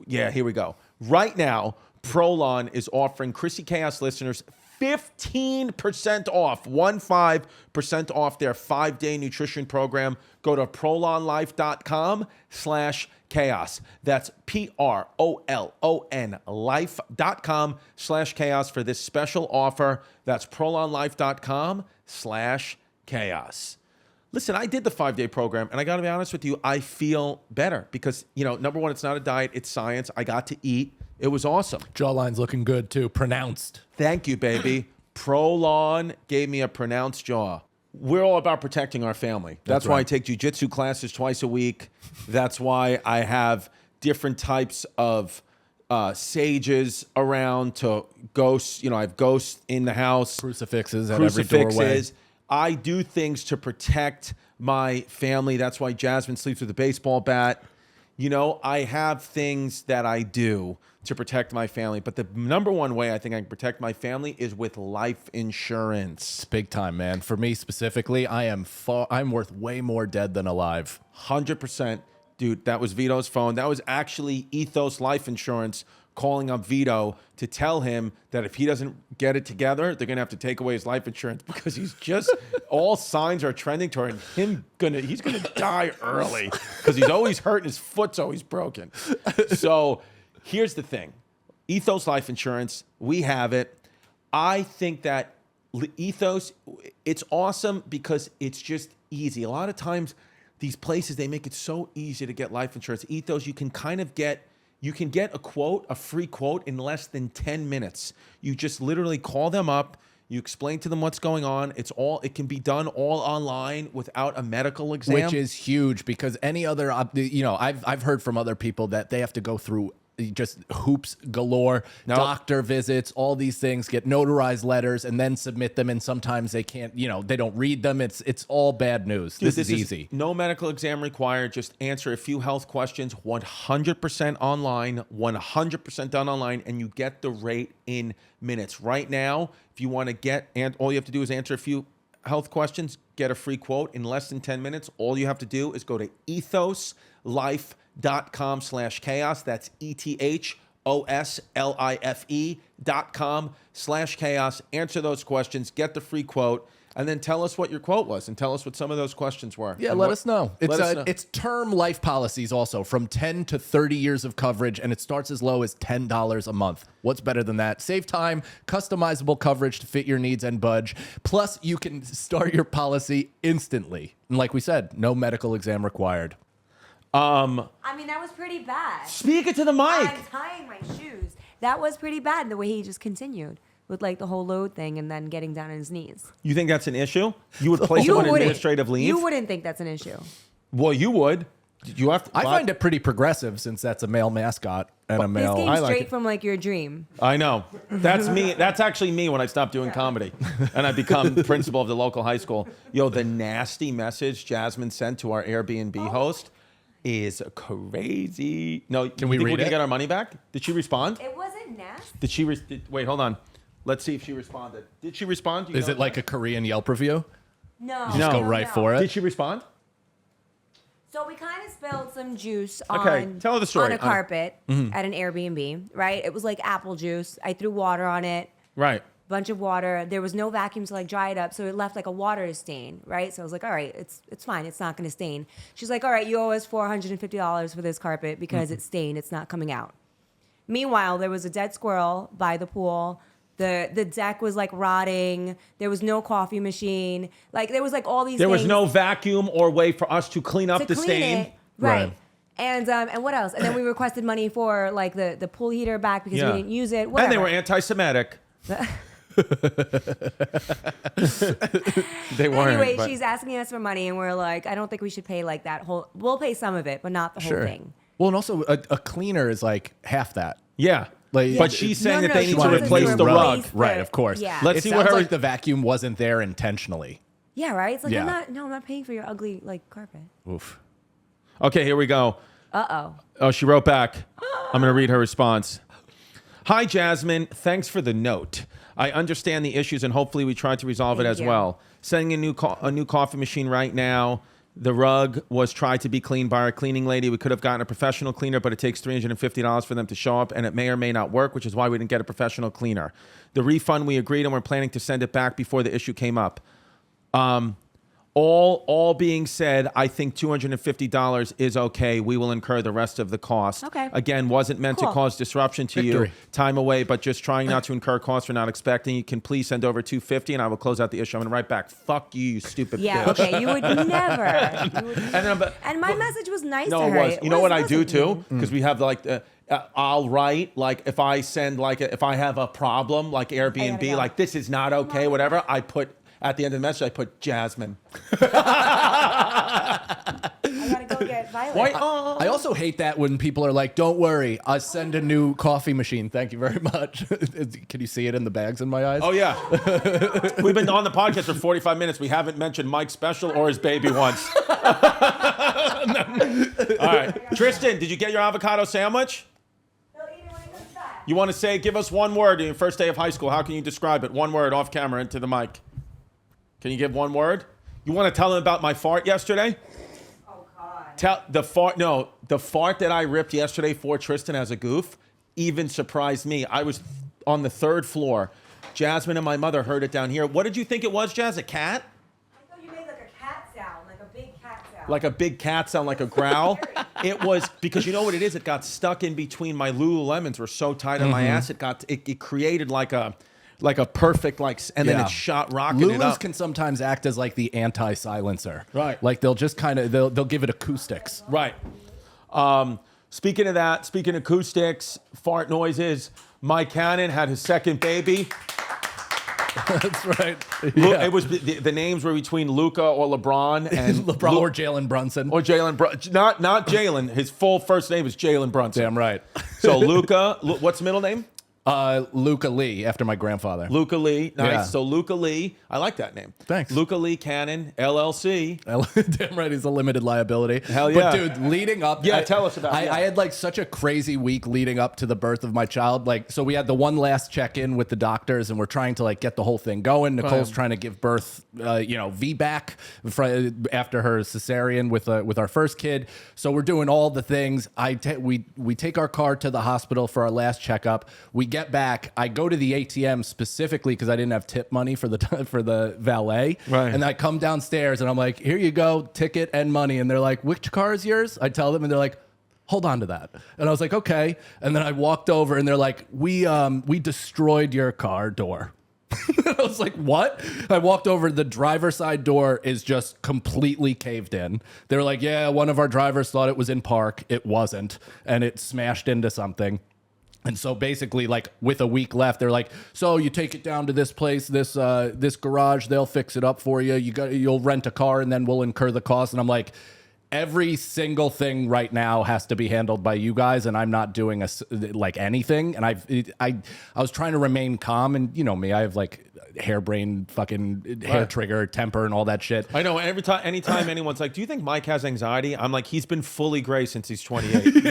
Yeah, here we go. Right now, Prolon is offering Chrissy Chaos listeners 15% off, 15% off their 5-day nutrition program. Go to prolonlife.com/chaos. That's PROLON life.com/chaos for this special offer. That's prolonlife.com/chaos. Listen, I did the 5-day program, and I got to be honest with you, I feel better because, number one, it's not a diet, it's science. I got to eat. It was awesome. Jawline's looking good, too. Pronounced. Thank you, baby. Prolon gave me a pronounced jaw. We're all about protecting our family. That's why I take jiu-jitsu classes twice a week. That's why I have different types of sages around to ghosts. I have ghosts in the house. Crucifixes at every doorway. I do things to protect my family. That's why Jasmine sleeps with a baseball bat. I have things that I do to protect my family. But the number one way I think I can protect my family is with life insurance. It's big time, man. For me specifically, I'm worth way more dead than alive. 100%. Dude, that was Vito's phone. That was actually Ethos Life Insurance calling up Vito to tell him that if he doesn't get it together, they're going to have to take away his life insurance because he's just, all signs are trending toward he's going to die early because he's always hurt and his foot's always broken. So here's the thing. Ethos Life Insurance, we have it. I think that Ethos, it's awesome because it's just easy. A lot of times these places, they make it so easy to get life insurance. Ethos, you can get a quote, a free quote in less than 10 minutes. You just literally call them up. You explain to them what's going on. It can be done all online without a medical exam. Which is huge because any other, I've heard from other people that they have to go through just hoops galore, doctor visits, all these things, get notarized letters and then submit them. And sometimes they can't, they don't read them. It's all bad news. Dude, this is easy. No medical exam required. Just answer a few health questions, 100% online, 100% done online, and you get the rate in minutes. Right now, if you want to get, and all you have to do is answer a few health questions, get a free quote in less than 10 minutes. All you have to do is go to ethoslife.com/chaos. That's ETHOSLIFE.com/chaos. Answer those questions, get the free quote, and then tell us what your quote was and tell us what some of those questions were. Yeah, let us know. It's term life policies also from 10 to 30 years of coverage, and it starts as low as $10 a month. What's better than that? Save time, customizable coverage to fit your needs and budge. Plus, you can start your policy instantly. And like we said, no medical exam required. I mean, that was pretty bad. Speak it to the mic. I'm tying my shoes. That was pretty bad, the way he just continued with like the whole load thing and then getting down on his knees. You think that's an issue? You would place him on administrative leave? You wouldn't think that's an issue. Well, you would. You have to. I find it pretty progressive since that's a male mascot and a male. This came straight from like your dream. I know. That's me. That's actually me when I stopped doing comedy and I become principal of the local high school. Yo, the nasty message Jasmine sent to our Airbnb host is crazy. No, can we read we're gonna it? get our money back? Did she respond? It wasn't nasty. Did she? Wait, hold on. Let's see if she responded. Did she respond? Is it like a Korean Yelp review? No. Just go right for it. Did she respond? So we kind of spilled some juice Tell her the story. on a carpet at an Airbnb, right? It was like apple juice. I threw water on it. Right. Bunch of water. There was no vacuum to like dry it up, so it left like a water stain, right? So I was like, all right, it's fine. It's not going to stain. She's like, all right, you owe us $450 for this carpet because it's stained. It's not coming out. Meanwhile, there was a dead squirrel by the pool. The deck was like rotting. There was no coffee machine. Like there was like all these. There things was no vacuum or way for us to clean up the stain. it. Right. And what else? And then we requested money for like the pool heater back because we didn't use it. Whatever. And they were anti-Semitic. They weren't. Anyway, but- she's asking us for money, and we're like, I don't think we should pay like that whole. We'll pay some of it, but not the whole thing. Well, and also a cleaner is like half that. Yeah. Like, But she's saying that they she need to wants us replace the rug. Right, of course. Yeah. Let's It see sounds what her. like the vacuum wasn't there intentionally. Yeah, right. It's like Yeah. I'm not paying for your ugly like carpet. Oof. Okay, here we go. Oh, she wrote back. I'm going to read her response. Hi, Jasmine. Thanks for the note. I understand the issues, and hopefully we try to resolve it Thank as you. well. Sending a new coffee machine right now. The rug was tried to be cleaned by our cleaning lady. We could have gotten a professional cleaner, but it takes $350 for them to show up, and it may or may not work, which is why we didn't get a professional cleaner. The refund, we agreed, and we're planning to send it back before the issue came up. All being said, I think $250 is okay. We will incur the rest of the cost. Okay. Again, wasn't meant to Cool. cause disruption to Victory. you. Time away, but just trying not to incur costs we're not expecting. You can please send over $250 and I will close out the issue. I'm going to write back, fuck you, you stupid Yeah. bitch. Okay. You would never. You would, And then, and my message was nice no, to it her. was. You know what I do listen, too? Because we have like, I'll write like if I send like if I have a problem like Airbnb, go. like this is not okay, whatever. I put at the end of the message, I put Jasmine. I gotta go get Violet. Why? I also hate that when people are like, don't worry, I'll send a new coffee machine. Thank you very much. Can you see it in the bags in my eyes? Oh, yeah. We've been on the podcast for 45 minutes. We haven't mentioned Mike's special or his baby once. All right. Tristan, did you get your avocado sandwich? You want to give us one word in your first day of high school. How can you describe it? One word off camera into the mic. Can you give one word? You want to tell them about my fart yesterday? Oh God. Tell the fart. No, the fart that I ripped yesterday for Tristan as a goof even surprised me. I was on the 3rd floor. Jasmine and my mother heard it down here. What did you think it was, Jazz? A cat? I thought you made like a cat sound, like a big cat sound. Like a big cat sound, like a growl. It was because you know what it is. It got stuck in between my Lululemons. Were so tight on my ass. It created like a like a perfect and then Yeah. it's shot rocking it Lulus up. can sometimes act as like the anti-silencer. Right. Like they'll just kind of they'll give it acoustics. Right. Speaking of that, speaking of acoustics, fart noises, Mike Cannon had his second baby. That's right. It was the names were between Luca or LeBron and LeBron or Jalen Brunson. or Jalen not Jalen. His full first name is Jalen Brunson. Damn right. So Luca, what's the middle name? Luca Lee, after my grandfather. Luca Lee. Nice. Yeah. So Luca Lee, I like that name. Thanks. Luca Lee Cannon, LLC. Damn right, he's a limited liability. Hell yeah. But dude, leading up, Yeah, tell us about it. I had like such a crazy week leading up to the birth of my child. Like, so we had the one last check-in with the doctors, and we're trying to like get the whole thing going. Nicole's trying to give birth, VBAC after her cesarean with our first kid. So we're doing all the things. We take our car to the hospital for our last checkup. We get back. I go to the ATM specifically because I didn't have tip money for the valet. Right. And I come downstairs and I'm like, here you go, ticket and money. And they're like, which car is yours? I tell them and they're like, hold on to that. And I was like, okay. And then I walked over and they're like, we destroyed your car door. I was like, what? I walked over. The driver's side door is just completely caved in. They're like, yeah, one of our drivers thought it was in park. It wasn't. And it smashed into something. And so basically, like with a week left, they're like, so you take it down to this place, this garage, they'll fix it up for you. You'll rent a car and then we'll incur the cost. And I'm like, every single thing right now has to be handled by you guys, and I'm not doing anything. And I was trying to remain calm, and you know me, I have like harebrained fucking hair trigger temper and all that shit. I know. Anytime anyone's like, "Do you think Mike has anxiety?" I'm like, "He's been fully gray since he's 28."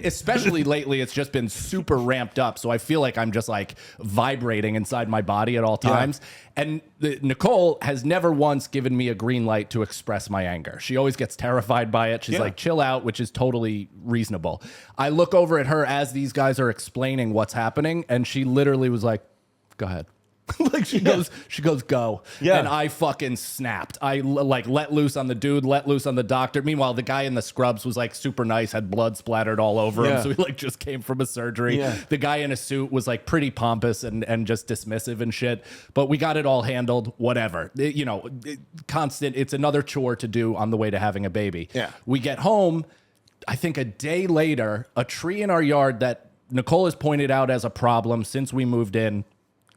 Especially lately, it's just been super ramped up. So I feel like I'm just like vibrating inside my body at all times. And Nicole has never once given me a green light to express my anger. She always gets terrified by it. She's like, chill out, which is totally reasonable. I look over at her as these guys are explaining what's happening, and she literally was like, go ahead. Like she goes, go. Yeah. And I fucking snapped. I like let loose on the dude, let loose on the doctor. Meanwhile, the guy in the scrubs was like super nice, had blood splattered all over him. So he like just came from a surgery. Yeah. The guy in a suit was like pretty pompous and just dismissive and shit. But we got it all handled, whatever. It's another chore to do on the way to having a baby. Yeah. We get home, I think a day later, a tree in our yard that Nicole has pointed out as a problem since we moved in.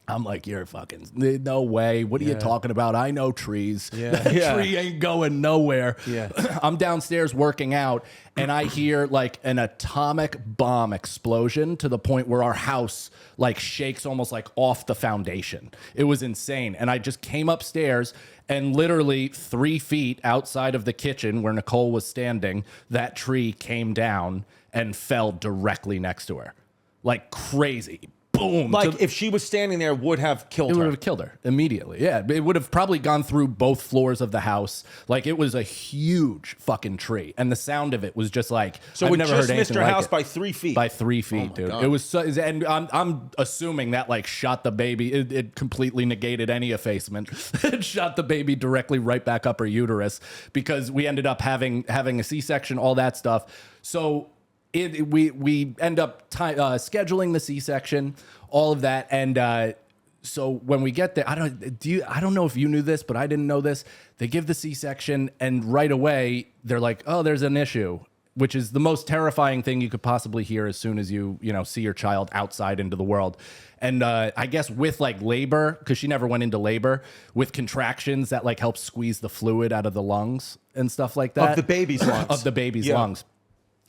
I'm like, you're fucking, no way. What are you talking about? I know trees. That tree ain't going nowhere. Yeah. I'm downstairs working out, and I hear like an atomic bomb explosion to the point where our house like shakes almost like off the foundation. It was insane. And I just came upstairs, and literally 3 feet outside of the kitchen where Nicole was standing, that tree came down and fell directly next to her. Like crazy. Boom. Like if she was standing there, would have killed It her. would have killed her immediately. Yeah, it would have probably gone through both floors of the house. Like it was a huge fucking tree, and the sound of it was just like So I've it never just heard missed anything her like house it. by 3 feet. By 3 feet, dude. God. It was so, and I'm assuming that like shot the baby. It completely negated any effacement. It shot the baby directly right back up her uterus because we ended up having a C-section, all that stuff. So. We end up scheduling the C-section, all of that, and so when we get there, I don't know if you knew this, but I didn't know this. They give the C-section, and right away they're like, "Oh, there's an issue," which is the most terrifying thing you could possibly hear as soon as you see your child outside into the world. And I guess with like labor, because she never went into labor, with contractions that like help squeeze the fluid out of the lungs and stuff like that Of the baby's lungs. of the baby's lungs.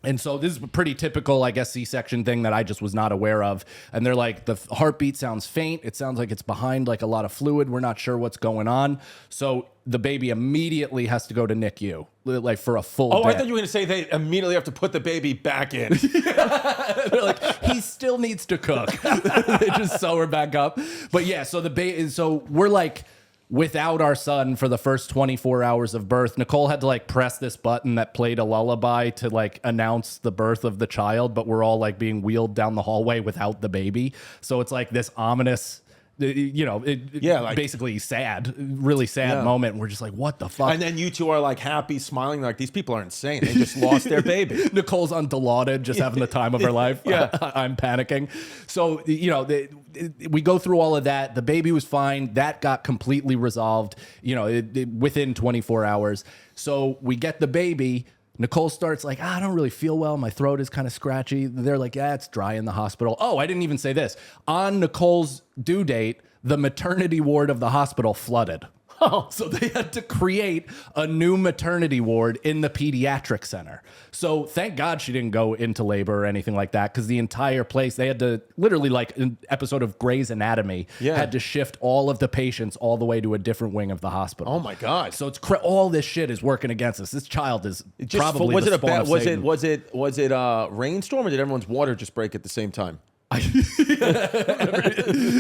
And so this is a pretty typical, I guess, C-section thing that I just was not aware of. And they're like, the heartbeat sounds faint. It sounds like it's behind like a lot of fluid. We're not sure what's going on. So the baby immediately has to go to NICU, like for a full I day. thought you were going to say they immediately have to put the baby back in. They're like, he still needs to cook. They just sew her back up. But yeah, so so we're like, without our son for the first 24 hours of birth. Nicole had to like press this button that played a lullaby to like announce the birth of the child, but we're all like being wheeled down the hallway without the baby. So it's like this ominous basically sad, really sad moment. And we're just like, what the fuck? And then you two are like happy, smiling, like these people are insane. They just lost their baby. Nicole's on Dilaudid, just having the time of her life. I'm panicking. So, we go through all of that. The baby was fine. That got completely resolved, within 24 hours. So we get the baby. Nicole starts like, I don't really feel well. My throat is kind of scratchy. They're like, yeah, it's dry in the hospital. Oh, I didn't even say this. On Nicole's due date, the maternity ward of the hospital flooded. Oh, so they had to create a new maternity ward in the pediatric center. So thank God she didn't go into labor or anything like that, because the entire place, they had to literally, like an episode of Grey's Anatomy, had to shift all of the patients all the way to a different wing of the hospital. Oh my God! So it's all this shit is working against us. This child is probably was the it spawn of Satan. was it a rainstorm, or did everyone's water just break at the same time?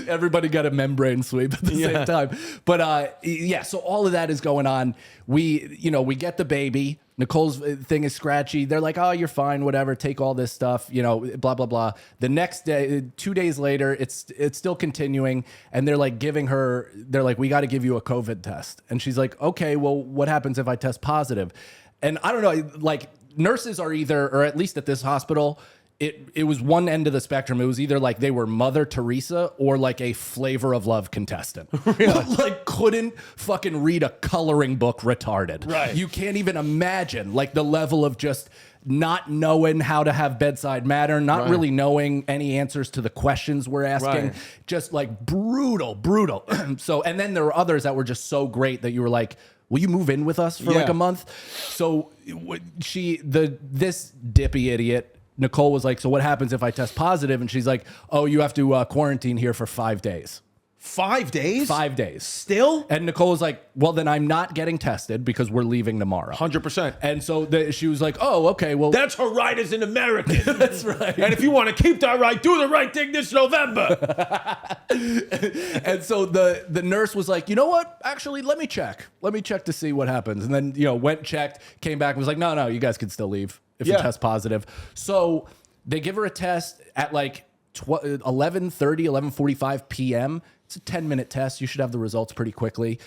Everybody got a membrane sweep at the same time. But so all of that is going on. We get the baby. Nicole's thing is scratchy. They're like, oh, you're fine, whatever. Take all this stuff, blah, blah, blah. The next day, 2 days later, it's still continuing. And they're like they're like, we got to give you a COVID test. And she's like, okay, well, what happens if I test positive? And I don't know, like nurses are either, or at least at this hospital, it was one end of the spectrum. It was either like they were Mother Teresa or like a Flavor of Love contestant. Like couldn't fucking read a coloring book retarded. Right. You can't even imagine like the level of just not knowing how to have bedside manner, not really knowing any answers to the questions we're asking. Just like brutal. So, and then there were others that were just so great that you were like, will you move in with us for like a month? So this dippy idiot, Nicole was like, so what happens if I test positive? And she's like, oh, you have to quarantine here for 5 days. 5 days? 5 days. Still? And Nicole was like, well, then I'm not getting tested because we're leaving tomorrow. 100%. And so she was like, oh, okay, well. That's her right as an American. That's right. And if you want to keep that right, do the right thing this November. And so the nurse was like, you know what? Actually, let me check. Let me check to see what happens. And then, went, checked, came back and was like, no, you guys can still leave if you test positive. So they give her a test at like 11:30, 11:45 p.m. It's a 10-minute test. You should have the results pretty quickly.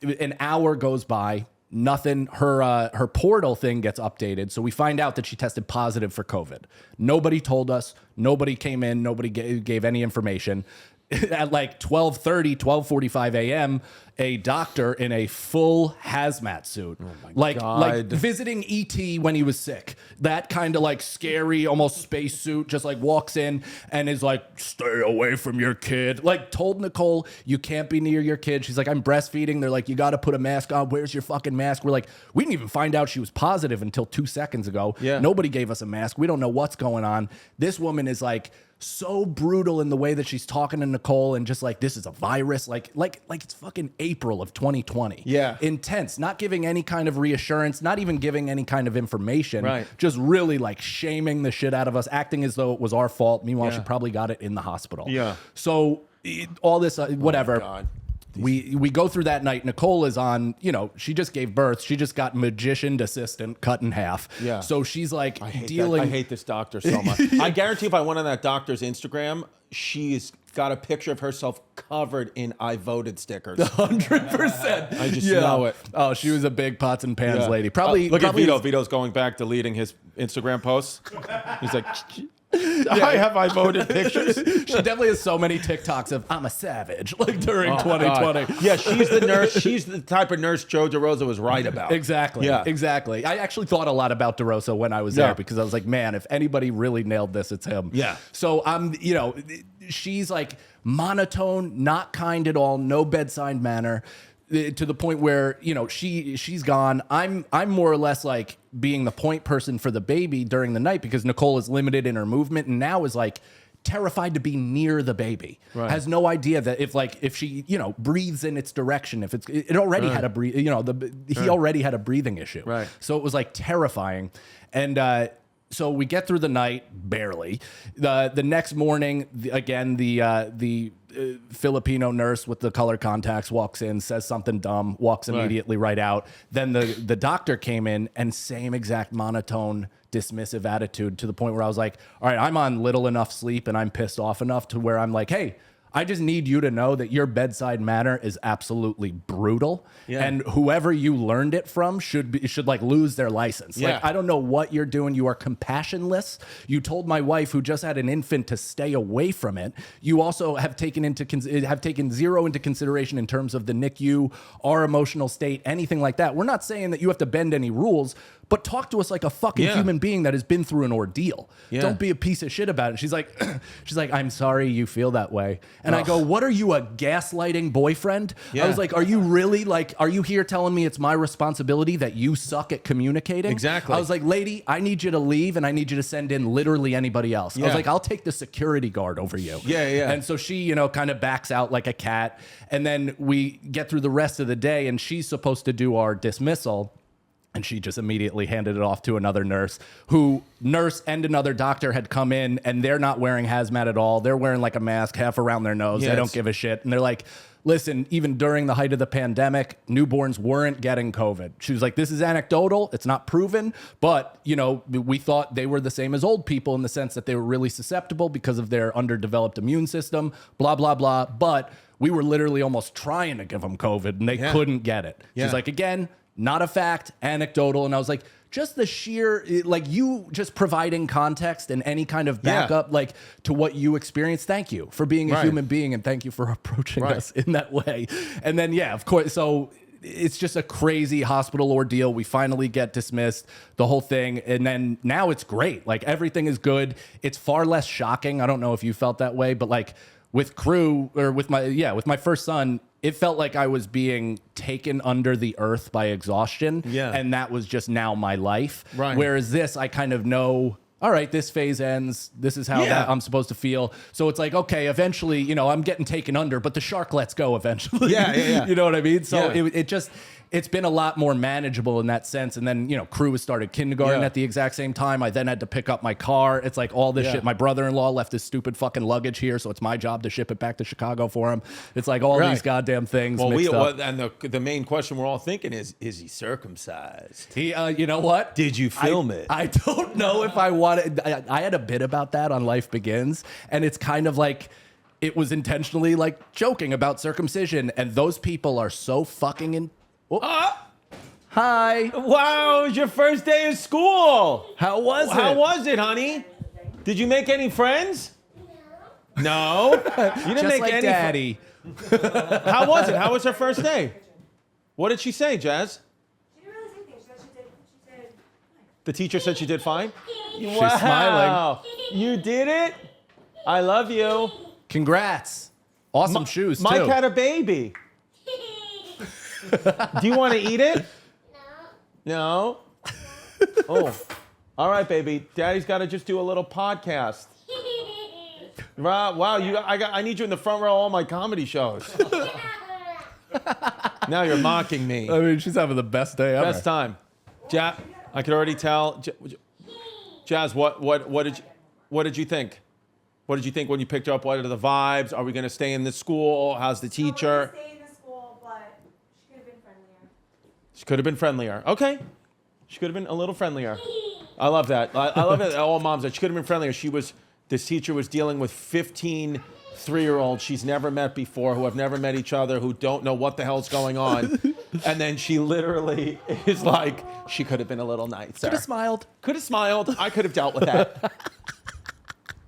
An hour goes by. Nothing. Her portal thing gets updated. So we find out that she tested positive for COVID. Nobody told us. Nobody came in. Nobody gave any information. At like 12:30, 12:45 a.m., a doctor in a full hazmat suit, like visiting E.T. when he was sick. That kind of like scary, almost space suit, just like walks in and is like, stay away from your kid. Like told Nicole, you can't be near your kid. She's like, I'm breastfeeding. They're like, you got to put a mask on. Where's your fucking mask? We're like, we didn't even find out she was positive until 2 seconds ago. Yeah. Nobody gave us a mask. We don't know what's going on. This woman is like, so brutal in the way that she's talking to Nicole and just like, this is a virus, like it's fucking April of 2020. Yeah. Intense, not giving any kind of reassurance, not even giving any kind of information. Right. Just really like shaming the shit out of us, acting as though it was our fault. Meanwhile, she probably got it in the hospital. Yeah. So all this, whatever. Oh my God. We go through that night. Nicole is on, she just gave birth. She just got magician assistant cut in half. Yeah. So she's like I dealing. hate this doctor so much. I guarantee if I went on that doctor's Instagram, she's got a picture of herself covered in I voted stickers. 100%. I just know it. Oh, she was a big pots and pans lady. Probably. Look probably at Vito. Vito's going back, deleting his Instagram posts. He's like, I voted pictures. She definitely has so many TikToks of I'm a savage, like during 2020. God. Yeah, she's the nurse. She's the type of nurse Joe DeRosa was right about. Exactly. Yeah. Exactly. I actually thought a lot about DeRosa when I was there because I was like, man, if anybody really nailed this, it's him. Yeah. So she's like monotone, not kind at all, no bedside manner. To the point where she's gone. I'm more or less like being the point person for the baby during the night because Nicole is limited in her movement and now is like terrified to be near the baby. Right. Has no idea that if she breathes in its direction, if it already had a breathe, he already had a breathing issue. Right. So it was like terrifying, and so we get through the night barely. The next morning, the Filipino nurse with the color contacts walks in, says something dumb, walks immediately right out. Then the doctor came in and same exact monotone, dismissive attitude to the point where I was like, all right, I'm on little enough sleep and I'm pissed off enough to where I'm like, hey, I just need you to know that your bedside manner is absolutely brutal, Yeah. and whoever you learned it from should like lose their license. Yeah. Like, I don't know what you're doing. You are compassionless. You told my wife, who just had an infant, to stay away from it. You also have taken zero into consideration in terms of the NICU, our emotional state, anything like that. We're not saying that you have to bend any rules, but talk to us like a fucking Yeah. human being that has been through an ordeal. Yeah. Don't be a piece of shit about it. She's like, I'm sorry you feel that way. And I go, what are you, a gaslighting boyfriend? Yeah. I was like, are you really are you here telling me it's my responsibility that you suck at communicating? Exactly. I was like, lady, I need you to leave and I need you to send in literally anybody else. I Yeah. was like, I'll take the security guard over you. Yeah. And so she, kind of backs out like a cat. And then we get through the rest of the day and she's supposed to do our dismissal. And she just immediately handed it off to another nurse and another doctor had come in, and they're not wearing hazmat at all. They're wearing like a mask half around their nose. Yeah, they don't it's- give a shit. And they're like, listen, even during the height of the pandemic, newborns weren't getting COVID. She was like, this is anecdotal. It's not proven. But, we thought they were the same as old people in the sense that they were really susceptible because of their underdeveloped immune system, blah, blah, blah. But we were literally almost trying to give them COVID, and they couldn't get it. Yeah. She's like, again, not a fact, anecdotal. And I was like, just the sheer, you just providing context and any kind of backup, to what you experienced. Thank you for being a Right. human being, and thank you for approaching Right. us in that way. And then, of course, so it's just a crazy hospital ordeal. We finally get dismissed, the whole thing. And then now it's great. Like, everything is good. It's far less shocking. I don't know if you felt that way, but with my first son, it felt like I was being taken under the earth by exhaustion. Yeah. And that was just now my life. Right. Whereas this, I kind of know, all right, this phase ends. This is how that I'm supposed to feel. So it's like, okay, eventually, I'm getting taken under, but the shark lets go eventually. Yeah. You know what I mean? So Yeah. it's been a lot more manageable in that sense. And then, crew has started kindergarten Yeah. at the exact same time. I then had to pick up my car. It's like all this Yeah. shit. My brother-in-law left his stupid fucking luggage here, so it's my job to ship it back to Chicago for him. It's like all Right. these goddamn things Well, mixed up. and the main question we're all thinking is he circumcised? He, you know what? Did you film it? I don't know if I wanted. I had a bit about that on Life Begins, and it's kind of like it was intentionally joking about circumcision, and those people are so fucking in. Oh. Hi. Wow, it was your first day of school. How was it? How was it, honey? Did you make any friends? No. You didn't Just make like any Daddy. How was it? How was her first day? What did she say, Jazz? She didn't really say things. She said, The teacher said she did fine? She's smiling. You did it? I love you. Congrats. Awesome shoes too. Mike had a baby. Do you want to eat it? No. Oh. All right, baby. Daddy's got to just do a little podcast. Wow, I need you in the front row of all my comedy shows. Now you're mocking me. I mean, she's having the best day ever. Best time. I could already tell. Jazz, what did you think? What did you think when you picked her up? What are the vibes? Are we going to stay in this school? How's the teacher? stay in the school, but she could have been friendlier. She could have been friendlier. Okay. She could have been a little friendlier. I love that. I love it. All moms, that she could have been friendlier. This teacher was dealing with 15 3-year-olds she's never met before, who have never met each other, who don't know what the hell's going on. And then she literally is like, she could have been a little nicer. Could have smiled. Could have smiled. I could have dealt with that.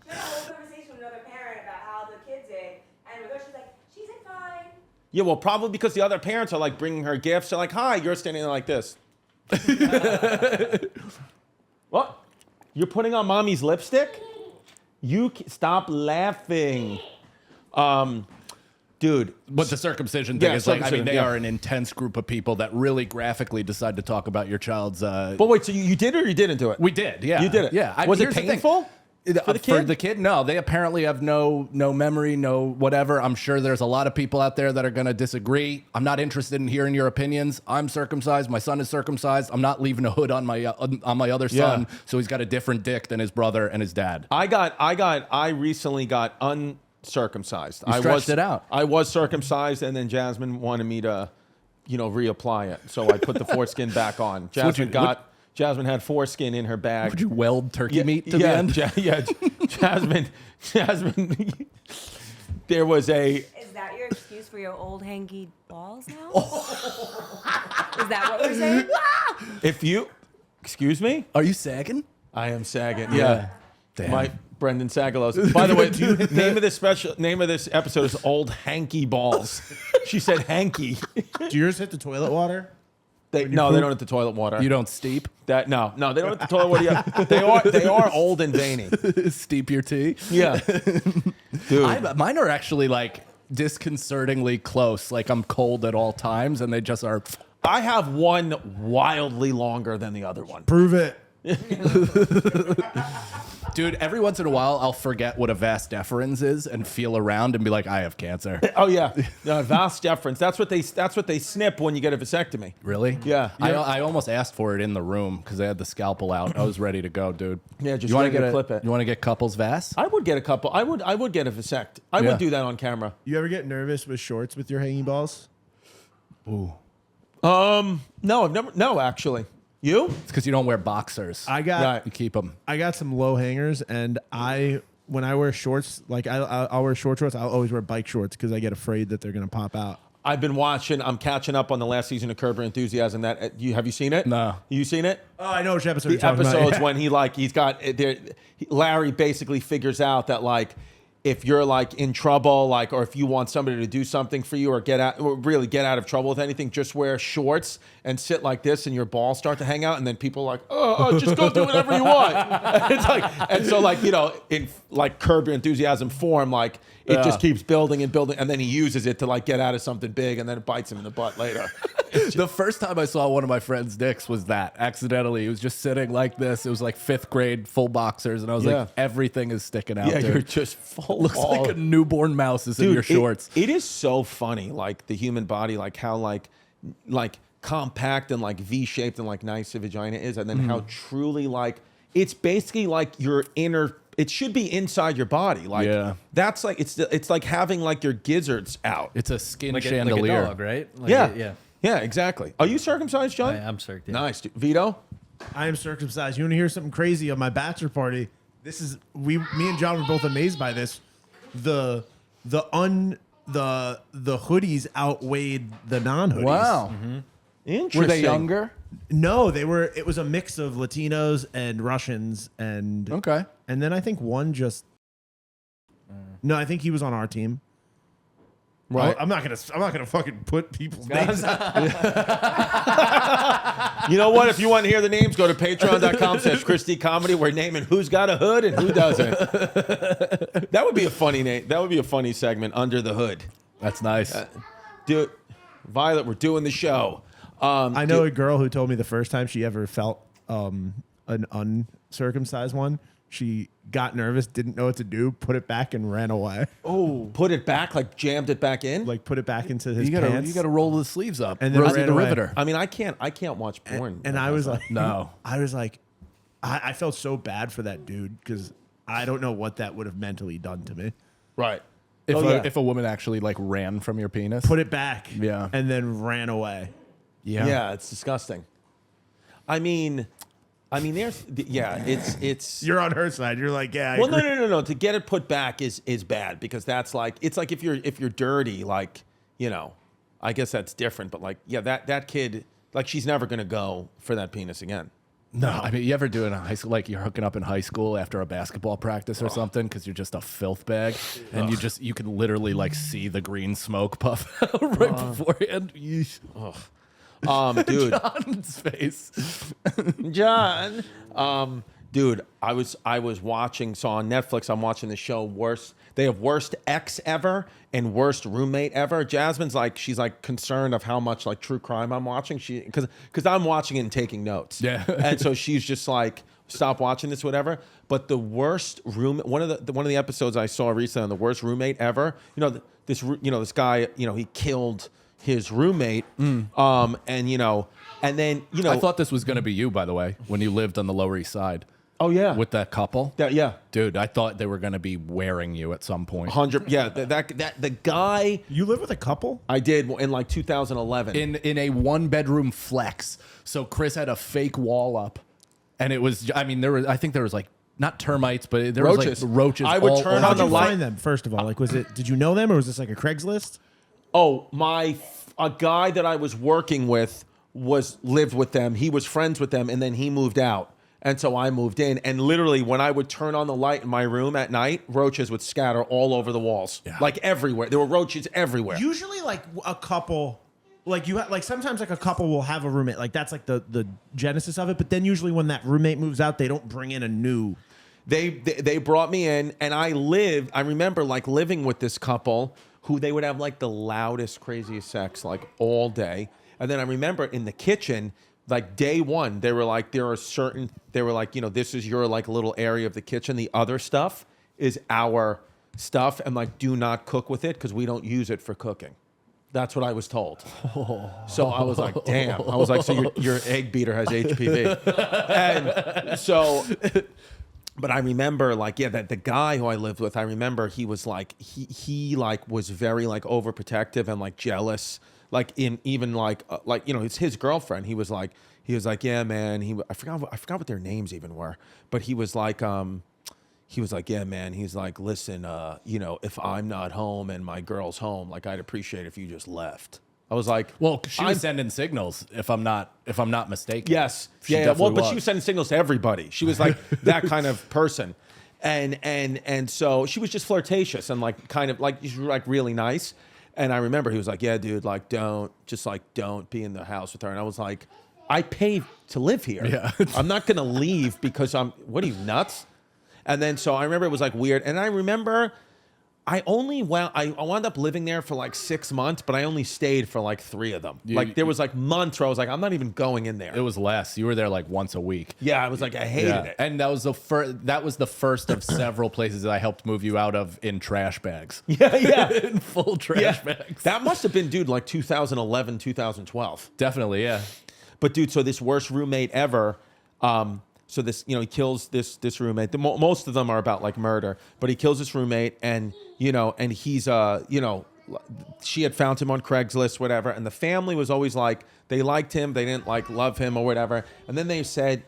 She had a whole conversation with another parent about how the kid did, and with her, she's like, she did fine. Yeah, well, probably because the other parents are like bringing her gifts. They're like, hi, you're standing there like this. What? You're putting on mommy's lipstick? Stop laughing. Dude. But the circumcision thing Yeah, is they circumcision, are an intense group of people that really graphically decide to talk about your child's. But wait, so you did it or you didn't do it? We did, yeah. You did it? Yeah. Was it here's the thing. painful? For the kid? For the kid, no. They apparently have no memory, no whatever. I'm sure there's a lot of people out there that are going to disagree. I'm not interested in hearing your opinions. I'm circumcised. My son is circumcised. I'm not leaving a hood on my other son, so he's got a different dick than his brother and his dad. I recently got uncircumcised. You stretched it out. I was circumcised, and then Jasmine wanted me to, reapply it. So I put the foreskin back on. Jasmine had foreskin in her bag. Would you weld turkey meat to the end? Jasmine. there was a. Is that your excuse for your old hanky balls now? Is that what we're saying? If you, excuse me, Are you sagging? I am sagging. Yeah, Damn. my Brendan Sagalos. By the way, name of this episode is Old Hanky Balls. She said hanky. Do yours hit the toilet water? They don't hit the toilet water. You don't steep? No, they don't hit the toilet water yet. They are old and veiny. Steep your tea? Yeah, dude. Mine are actually like disconcertingly close. Like I'm cold at all times, and they just are. I have one wildly longer than the other one. Prove it. Dude, every once in a while, I'll forget what a vas deferens is and feel around and be like, I have cancer. Oh yeah, vas deferens. That's what they snip when you get a vasectomy. Really? Yeah. I almost asked for it in the room because they had the scalpel out. I was ready to go, dude. Yeah, just you wanna ready to clip it. You want to get couples vas? I would get a couple. I would get a vasect. I Yeah. would do that on camera. You ever get nervous with shorts with your hanging balls? Ooh. No, I've never. No, actually. You? It's because you don't wear boxers. I got You keep them. I got some low hangers, and when I wear shorts, like I'll wear short shorts. I'll always wear bike shorts because I get afraid that they're gonna pop out. I've been watching. I'm catching up on the last season of Curb Your Enthusiasm. Have you seen it? No. You seen it? Oh, I know which episode The you're talking episodes about. when he's got there. Larry basically figures out that like if you're like in trouble, like or if you want somebody to do something for you or really get out of trouble with anything, just wear shorts and sit like this, and your balls start to hang out, and then people are like, oh, just go do whatever you want. It's like, and so like in like Curb Your Enthusiasm form, like it just keeps building and building, and then he uses it to like get out of something big, and then it bites him in the butt later. The first time I saw one of my friend's dicks was that accidentally. He was just sitting like this. It was like 5th grade, full boxers, and I was Yeah. like, everything is sticking out. Yeah, dude. you're just full. Looks like a newborn mouse is in your shorts. It is so funny, like the human body, like how like compact and like V-shaped and like nice a vagina is, and then how truly like it's basically like your inner. It should be inside your body. Like that's like it's like having like your gizzards out. It's a skin Like chandelier. a dog, right? Like Yeah, exactly. Are you circumcised, John? I'm circed. Yeah. Nice, dude. Vito. I am circumcised. You want to hear something crazy on my bachelor party? Me and John were both amazed by this. The hoodies outweighed the non-hoodies. Wow. Interesting. Were they younger? No, it was a mix of Latinos and Russians and Okay. and then I think one just no, I think he was on our team. Right. I'm not gonna fucking put people's names out. You know what? If you want to hear the names, go to patreon.com/Christie Comedy. We're naming who's got a hood and who doesn't. That would be a funny name. That would be a funny segment, Under the Hood. That's nice. Dude, Violet, we're doing the show. I know a girl who told me the first time she ever felt an uncircumcised one. She got nervous, didn't know what to do, put it back, and ran away. Oh, put it back, like jammed it back in. Like put it back into his you pants. gotta roll the sleeves up. And then Rosie ran the away. Riveter. I mean, I can't watch porn. And I was like, No. I was like, I felt so bad for that dude because I don't know what that would have mentally done to me. Right. If a woman actually like ran from your penis. Put it back, Yeah. and then ran away. Yeah, it's disgusting. I mean, it's. You're on her side. You're like, yeah. I Well, agree. no. To get it put back is bad because that's like it's like if you're dirty, like I guess that's different. But like, yeah, that kid, like, she's never gonna go for that penis again. No, I mean, you ever do it in high school? Like you're hooking up in high school after a basketball practice or something because you're just a filth bag, and you can literally like see the green smoke puff out right beforehand. Yeesh. Dude, John's face. John. Dude, I was watching. So on Netflix, I'm watching the show Worst. They have Worst Ex Ever and Worst Roommate Ever. Jasmine's like, she's like concerned of how much like true crime I'm watching. Because I'm watching it and taking notes. Yeah. And so she's just like, stop watching this, whatever. But the worst room, one of the episodes I saw recently on the Worst Roommate Ever. This guy, he killed his roommate, and then I thought this was gonna be you, by the way, when you lived on the Lower East Side. Oh yeah, with that couple. Yeah, dude, I thought they were gonna be wearing you at some point. 100. Yeah, that the guy. You live with a couple? I did in like 2011 in a 1-bedroom flex. So Chris had a fake wall up, and it was. I mean, I think there was like not termites, but there was Roaches. like roaches. I would all turn over on How'd the you the light. find them? First of all, like, did you know them or was this like a Craigslist? Oh, a guy that I was working with lived with them. He was friends with them, and then he moved out. And so I moved in. And literally, when I would turn on the light in my room at night, roaches would scatter all over the walls. Yeah. Like everywhere. There were roaches everywhere. Usually, like a couple, like like sometimes like a couple will have a roommate. Like that's like the genesis of it. But then usually when that roommate moves out, they don't bring in a new. They brought me in, and I remember like living with this couple who they would have like the loudest, craziest sex like all day. And then I remember in the kitchen, like day one, they were like, this is your like little area of the kitchen. The other stuff is our stuff, and like do not cook with it because we don't use it for cooking. That's what I was told. So I was like, damn. I was like, so your egg beater has HPV. And so, but I remember like, yeah, that the guy who I lived with, I remember he was like, he like was very like overprotective and like jealous. Like in even like it's his girlfriend. He was like, yeah, man. I forgot what their names even were, but he was like, yeah, man. He's like, listen, if I'm not home and my girl's home, like I'd appreciate if you just left. I was like, well, she was sending signals. If I'm not mistaken. yes, She yeah. definitely Well, but was. she was sending signals to everybody. She was like that kind of person, and so she was just flirtatious and like kind of like she's like really nice. And I remember he was like, yeah, dude, like, don't be in the house with her. And I was like, I pay to live here. Yeah. I'm not going to leave because what are you, nuts? And then, so I remember it was like weird. And I remember I wound up living there for like 6 months, but I only stayed for like 3 of them. Like there was like months where I was like, I'm not even going in there. It was less. You were there like once a week. Yeah, I was like, I hated it. And that was the first of several places that I helped move you out of in trash bags. Yeah. In full trash bags. That must have been, dude, like 2011, 2012. Definitely, yeah. But dude, so this worst roommate ever. So this, he kills this roommate. Most of them are about like murder, but he kills this roommate, and and he's she had found him on Craigslist, whatever, and the family was always like they liked him, they didn't like love him or whatever, and then they said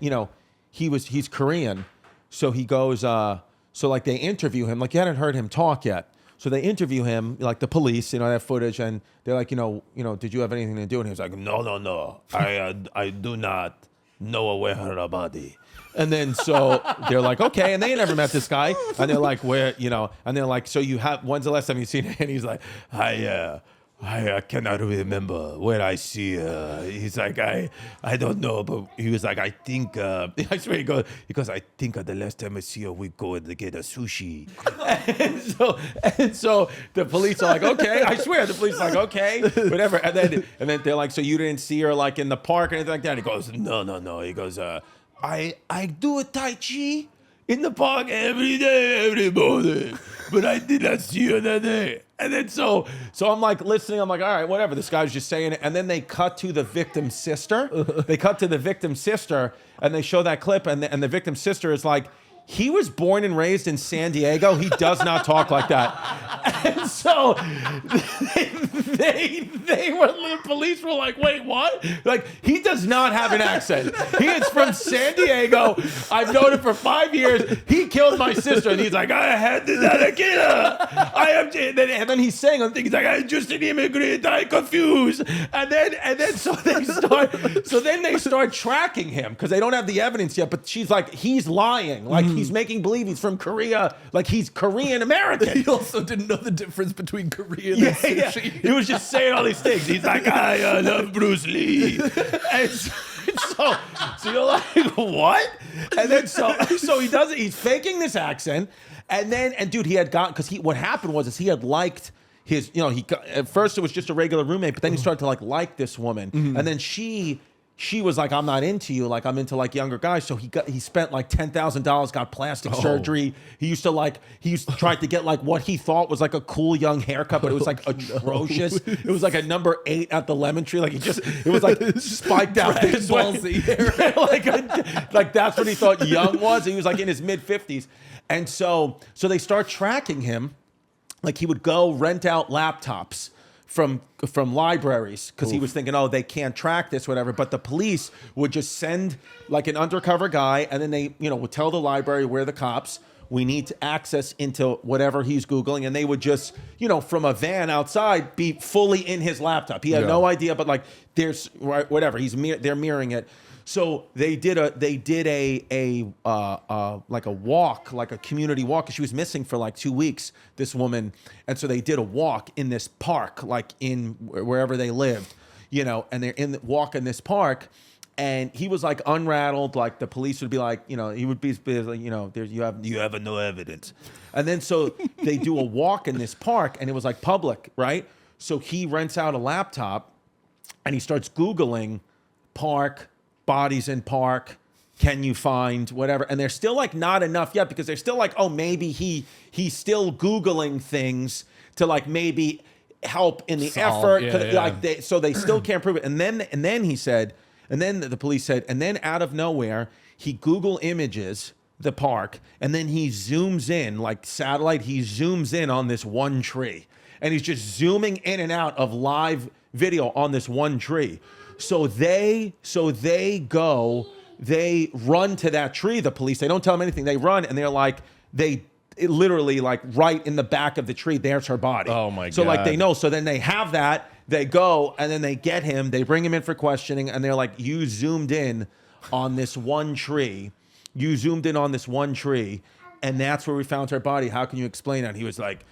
he's Korean, so he goes so like they interview him, like you hadn't heard him talk yet. So they interview him, like the police, they have footage, and they're like, did you have anything to do? And he was like, no, I do not know where her body. And then so they're like, okay, and they never met this guy, and they're like, where, and they're like, so when's the last time you seen him? And he's like, I cannot remember where I see her. He's like, I don't know, but he was like, I think, I swear he goes, I think the last time I see her, we go to get a sushi. and so the police are like, okay, I swear, the police are like, okay, whatever. And then they're like, so you didn't see her like in the park or anything like that? He goes, no. He goes, I do a Tai Chi in the park every day, every morning, but I did not see her that day. And then so I'm like listening. I'm like, all right, whatever. This guy's just saying it. And then they cut to the victim's sister. And they show that clip. And the victim's sister is like, he was born and raised in San Diego. He does not talk like that. And so the police were like, wait, what? Like, he does not have an accent. He is from San Diego. I've known him for 5 years. He killed my sister. And he's like, I had to kill her. And then he's saying on things like, I'm just an immigrant. I'm confused. And then so they start tracking him because they don't have the evidence yet. But she's like, he's lying. Like, he's making believe he's from Korea. Like, he's Korean American. He also didn't know the difference between Korean and sushi. Yeah. He was just saying all these things. He's like, I love Bruce Lee. And so you're like, what? And then so he does it. He's faking this accent. And dude, he had because what happened was he had liked his, at first it was just a regular roommate, but then he started to like this woman. Mm-hmm. And then she was like, I'm not into you. Like, I'm into like younger guys. So he spent like $10,000, got plastic surgery. He tried to get like what he thought was like a cool young haircut, but it was like atrocious. It was like a number 8 at the Lemon Tree. Like it was like spiked out this way. Like that's what he thought young was. He was like in his mid 50s. And so they start tracking him. Like he would go rent out laptops from libraries because he was thinking, oh, they can't track this, whatever. But the police would just send like an undercover guy, and then they, would tell the library, we're the cops. We need to access into whatever he's Googling, and they would just, from a van outside, be fully in his laptop. He had no idea, but like there's whatever they're mirroring it. So they did a like a walk, like a community walk, because she was missing for like 2 weeks, this woman, and so they did a walk in this park, like in wherever they lived, and they're walk in this park. And he was like unrattled, like the police would be like, he would be like, you have no evidence. And then so they do a walk in this park, and it was like public, right? So he rents out a laptop and he starts Googling park, bodies in park, can you find whatever? And they're still like not enough yet, because they're still like, oh, maybe he's still Googling things to like maybe help in the effort. So they still can't prove it. And then he said, and then the police said, and then out of nowhere, he Google images the park, and then he zooms in, like satellite, he zooms in on this one tree. And he's just zooming in and out of live video on this one tree. So they run to that tree, the police. They don't tell them anything. They run, and they're like, literally like right in the back of the tree, there's her body. Oh my God. So like they know. So then they have that. They go, and then they get him. They bring him in for questioning, and they're like, you zoomed in on this one tree. You zoomed in on this one tree, and that's where we found her body. How can you explain that? And he was like,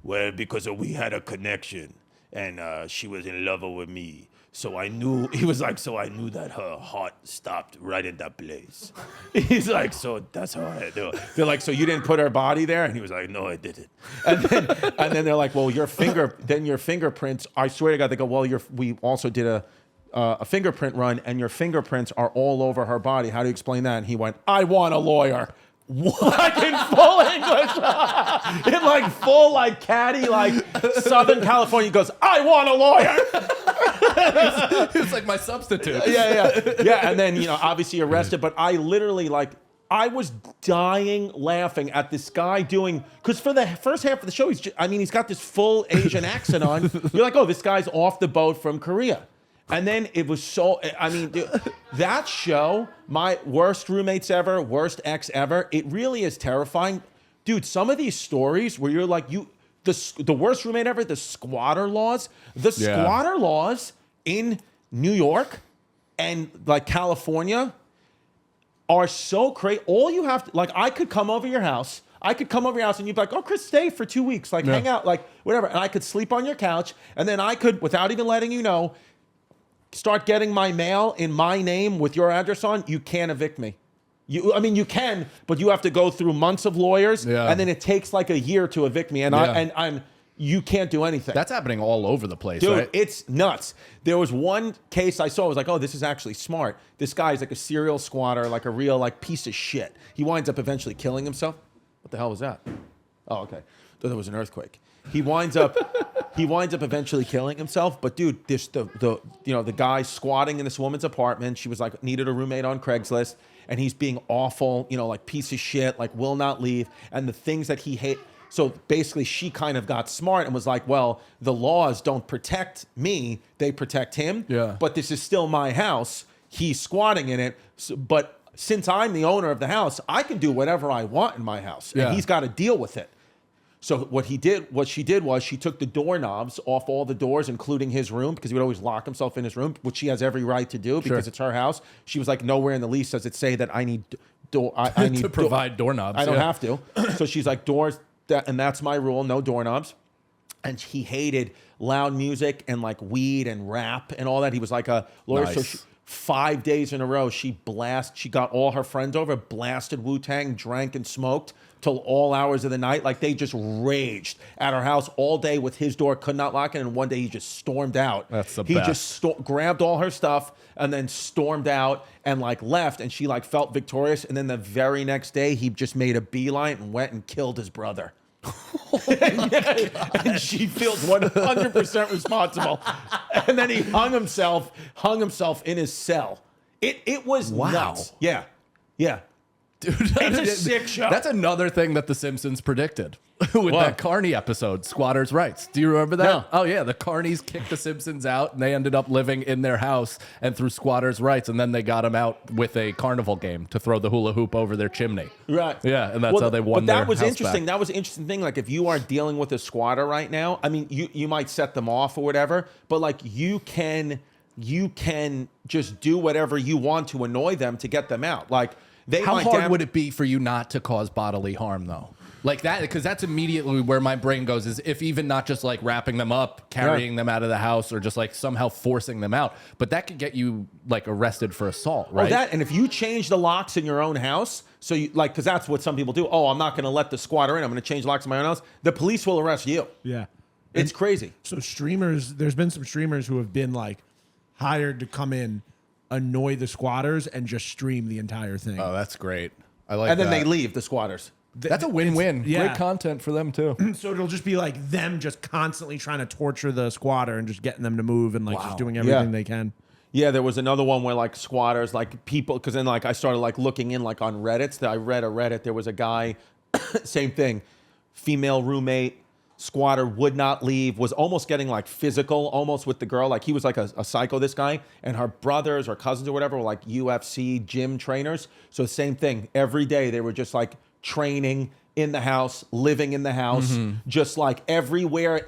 well, because we had a connection, and she was in love with me. So I knew, he was like, so I knew that her heart stopped right in that place. He's like, so that's how I do it. They're like, so you didn't put her body there? And he was like, no, I didn't. And then they're like, well, your fingerprints, I swear to God, they go, well, we also did a fingerprint run, and your fingerprints are all over her body. How do you explain that? And he went, I want a lawyer. Like in full English, in like full like catty like Southern California. He goes, I want a lawyer. It's like my substitute. Yeah. And then obviously arrested. But I literally I was dying laughing at this guy doing, because for the first half of the show he's got this full Asian accent on. You're like, oh, this guy's off the boat from Korea. And then it was dude, that show, my worst roommates ever, worst ex ever, it really is terrifying. Dude, some of these stories where you're like, the worst roommate ever, the squatter laws in New York and like California are so crazy. All you have to, like, I could come over your house and you'd be like, oh, Chris, stay for 2 weeks, like hang out, like whatever. And I could sleep on your couch, and then I could, without even letting you know, start getting my mail in my name with your address on. You can't evict me. You can, but you have to go through months of lawyers, and then it takes like a year to evict me, and you can't do anything. That's happening all over the place, dude. Right? It's nuts. There was one case I saw. I was like, oh, this is actually smart. This guy's like a serial squatter, like a real like piece of shit. He winds up eventually killing himself. What the hell was that? Oh, okay. Thought there was an earthquake. He winds up eventually killing himself. But dude, the guy squatting in this woman's apartment. She was like needed a roommate on Craigslist, and he's being awful, like piece of shit, like will not leave, and the things that he hate. So basically, she kind of got smart and was like, well, the laws don't protect me; they protect him. Yeah. But this is still my house. He's squatting in it, but since I'm the owner of the house, I can do whatever I want in my house, and he's got to deal with it. So what she did was she took the doorknobs off all the doors, including his room, because he would always lock himself in his room, which she has every right to do because it's her house. She was like, nowhere in the lease does it say that I need I need to provide doorknobs. I don't have to. So she's like, doors, and that's my rule, no doorknobs. And he hated loud music and like weed and rap and all that. He was like a lawyer. Nice. So 5 days in a row, she got all her friends over, blasted Wu-Tang, drank and smoked till all hours of the night. Like they just raged at her house all day with his door, could not lock it. And one day he just stormed out. That's the he best. just grabbed all her stuff and then stormed out and like left. And she like felt victorious. And then the very next day, he just made a beeline and went and killed his brother. And she feels 100% responsible. And then he hung himself in his cell. It was nuts. Yeah. Dude, It's a sick show. That's another thing that The Simpsons predicted with that Carney episode, Squatters' Rights. Do you remember that? No. Oh, yeah. The Carneys kicked the Simpsons out, and they ended up living in their house and through squatters' rights, and then they got them out with a carnival game to throw the hula hoop over their chimney. Right. Yeah, and that's how they won their But that was house interesting. back. That was an interesting thing. Like, if you are dealing with a squatter right now, I mean, you might set them off or whatever, but like you can just do whatever you want to annoy them to get them out. Like, How hard would it be for you not to cause bodily harm, though? Like that, because that's immediately where my brain goes, is if even not just like wrapping them up, carrying them out of the house, or just like somehow forcing them out. But that could get you like arrested for assault, right? Oh, that, and if you change the locks in your own house, so you like, because that's what some people do. Oh, I'm not going to let the squatter in. I'm going to change the locks in my own house. The police will arrest you. Yeah. It's crazy. So streamers, there's been some streamers who have been like hired to come in, annoy the squatters, and just stream the entire thing. Oh, that's great. I like that. And then they leave, the squatters. That's a win-win. yeah. Great content for them, too. So it'll just be like them just constantly trying to torture the squatter and just getting them to move and like just doing everything they can. Yeah, there was another one where like squatters, like people, because then like I started like looking in like on Reddits. I read a Reddit. There was a guy, same thing, female roommate, squatter would not leave, was almost getting like physical, almost with the girl. Like he was like a psycho, this guy, and her brothers or cousins or whatever were like UFC gym trainers. So same thing. Every day they were just like training in the house, living in the house, just like everywhere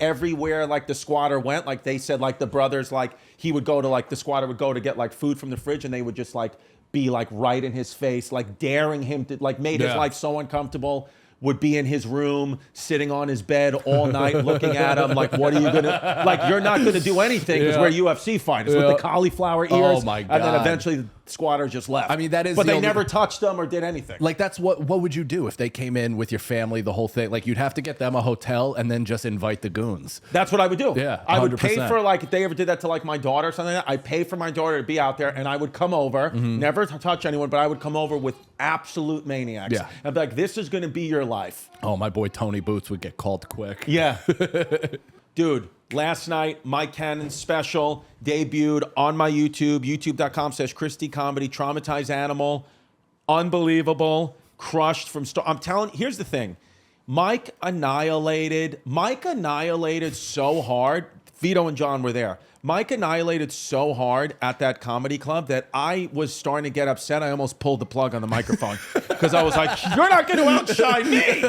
like the squatter went, like they said, like the brothers, like he would go to like the squatter would go to get like food from the fridge and they would just like be like right in his face, like daring him to like made his life so uncomfortable. Would be in his room, sitting on his bed all night, looking at him like, what are you gonna, like, you're not gonna do anything because we're UFC fighters with the cauliflower ears. Oh, my And then God. eventually the squatter just left. I mean, that is but the they only- never touched them or did anything. Like, that's what would you do if they came in with your family, the whole thing? Like, you'd have to get them a hotel and then just invite the goons. That's what I would do. Yeah, I would pay 100%. for, like, if they ever did that to, like, my daughter or something like that, I'd pay for my daughter to be out there, and I would come over, never touch anyone, but I would come over with absolute maniacs. Yeah. I'd be like, this is going to be your life. Oh, my boy Tony Boots would get called quick. Yeah. Dude, last night, Mike Cannon special debuted on my YouTube, youtube.com/ChristyComedy, Traumatized Animal. Unbelievable. Crushed from start. I'm telling you, here's the thing. Mike annihilated so hard. Vito and John were there. Mike annihilated so hard at that comedy club that I was starting to get upset. I almost pulled the plug on the microphone because I was like, you're not going to outshine me.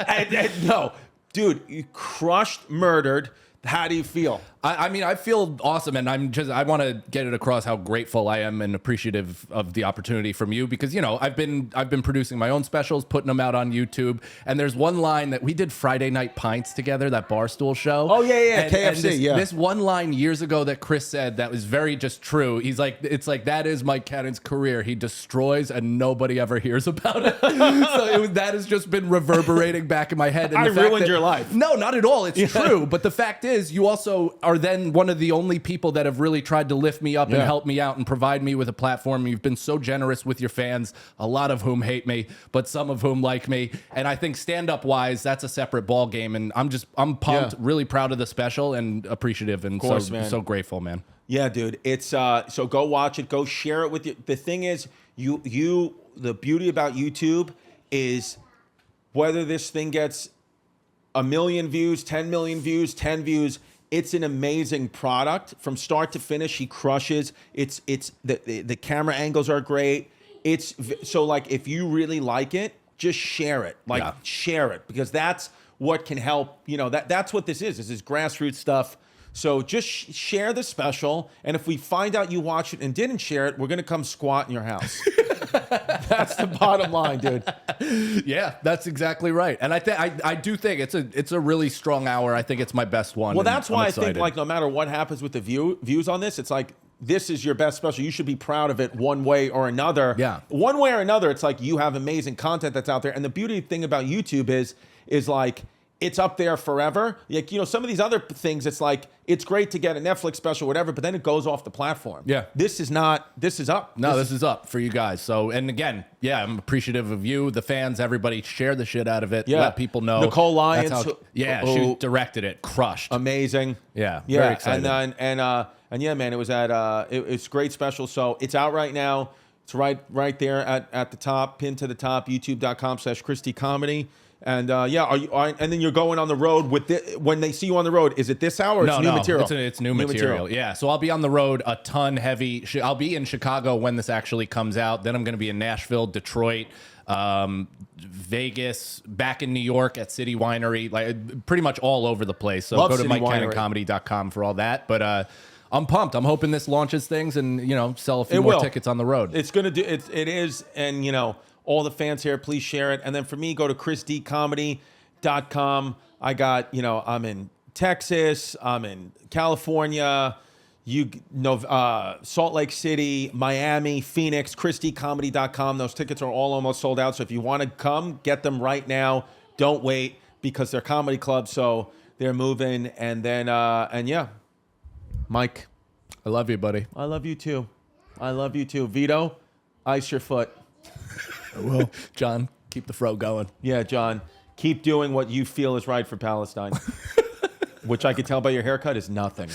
And no, dude, you crushed, murdered. How do you feel? I mean, I feel awesome, and I want to get it across how grateful I am and appreciative of the opportunity from you because, you know, I've been producing my own specials, putting them out on YouTube, and there's one line that we did Friday Night Pints together, that Barstool show. Oh, yeah, And KFC, this one line years ago that Chris said that was very just true. He's like, it's like, that is Mike Cannon's career. He destroys and nobody ever hears about it. So that has just been reverberating back in my head. And I the fact ruined that- your life. No, not at all. It's true. But the fact is, you also are then one of the only people that have really tried to lift me up and help me out and provide me with a platform. You've been so generous with your fans, a lot of whom hate me, but some of whom like me. And I think stand-up wise, that's a separate ball game. And I'm pumped, really proud of the special and appreciative and course, man. so grateful, man. Yeah, dude. It's so go watch it. Go share it with you. The thing is, the beauty about YouTube is whether this thing gets 1 million views, 10 million views, 10 views, it's an amazing product from start to finish. He crushes. It's the camera angles are great. So like if you really like it, just share it. Share it because that's what can help. You know that's what this is. This is grassroots stuff. So just share the special, and if we find out you watched it and didn't share it, we're gonna come squat in your house. That's the bottom line, dude. Yeah, that's exactly right. And I do think it's a really strong hour. I think it's my best one. Well, and that's I'm why I excited. think like no matter what happens with the views on this, it's like this is your best special. You should be proud of it one way or another. Yeah. One way or another, it's like you have amazing content that's out there. And the beauty thing about YouTube is like it's up there forever. Like, you know, some of these other things, it's like it's great to get a Netflix special, whatever, but then it goes off the platform. Yeah. This is not. This is up. No, this is up for you guys. So, and again, yeah, I'm appreciative of you, the fans, everybody. Share the shit out of it. Yeah. Let people know. Nicole Lyons, she directed it, crushed. Amazing. Yeah, Yeah. very excited. And yeah, man, it was at it's a great special. So it's out right now. It's right there at the top, pinned to the top, youtube.com/ChristyComedy. And and then you're going on the road with when they see you on the road, is it this hour or it's new material? It's new material. Yeah. So I'll be on the road a ton heavy. I'll be in Chicago when this actually comes out. Then I'm going to be in Nashville, Detroit, Vegas, back in New York at City Winery, like pretty much all over the place. So go to MikeCannonComedy.com for all that. But I'm pumped. I'm hoping this launches things and, sell a few more tickets on the road. It's going to do it is. And, all the fans here, please share it. And then for me, go to ChrisDComedy.com. I got, I'm in Texas, I'm in California, Salt Lake City, Miami, Phoenix, ChrisDComedy.com. Those tickets are all almost sold out. So if you want to come, get them right now. Don't wait because they're comedy clubs, so they're moving. And then, Mike. I love you, buddy. I love you too. Vito, ice your foot. I will. John, keep the fro going. Yeah, John, keep doing what you feel is right for Palestine, which I could tell by your haircut is nothing.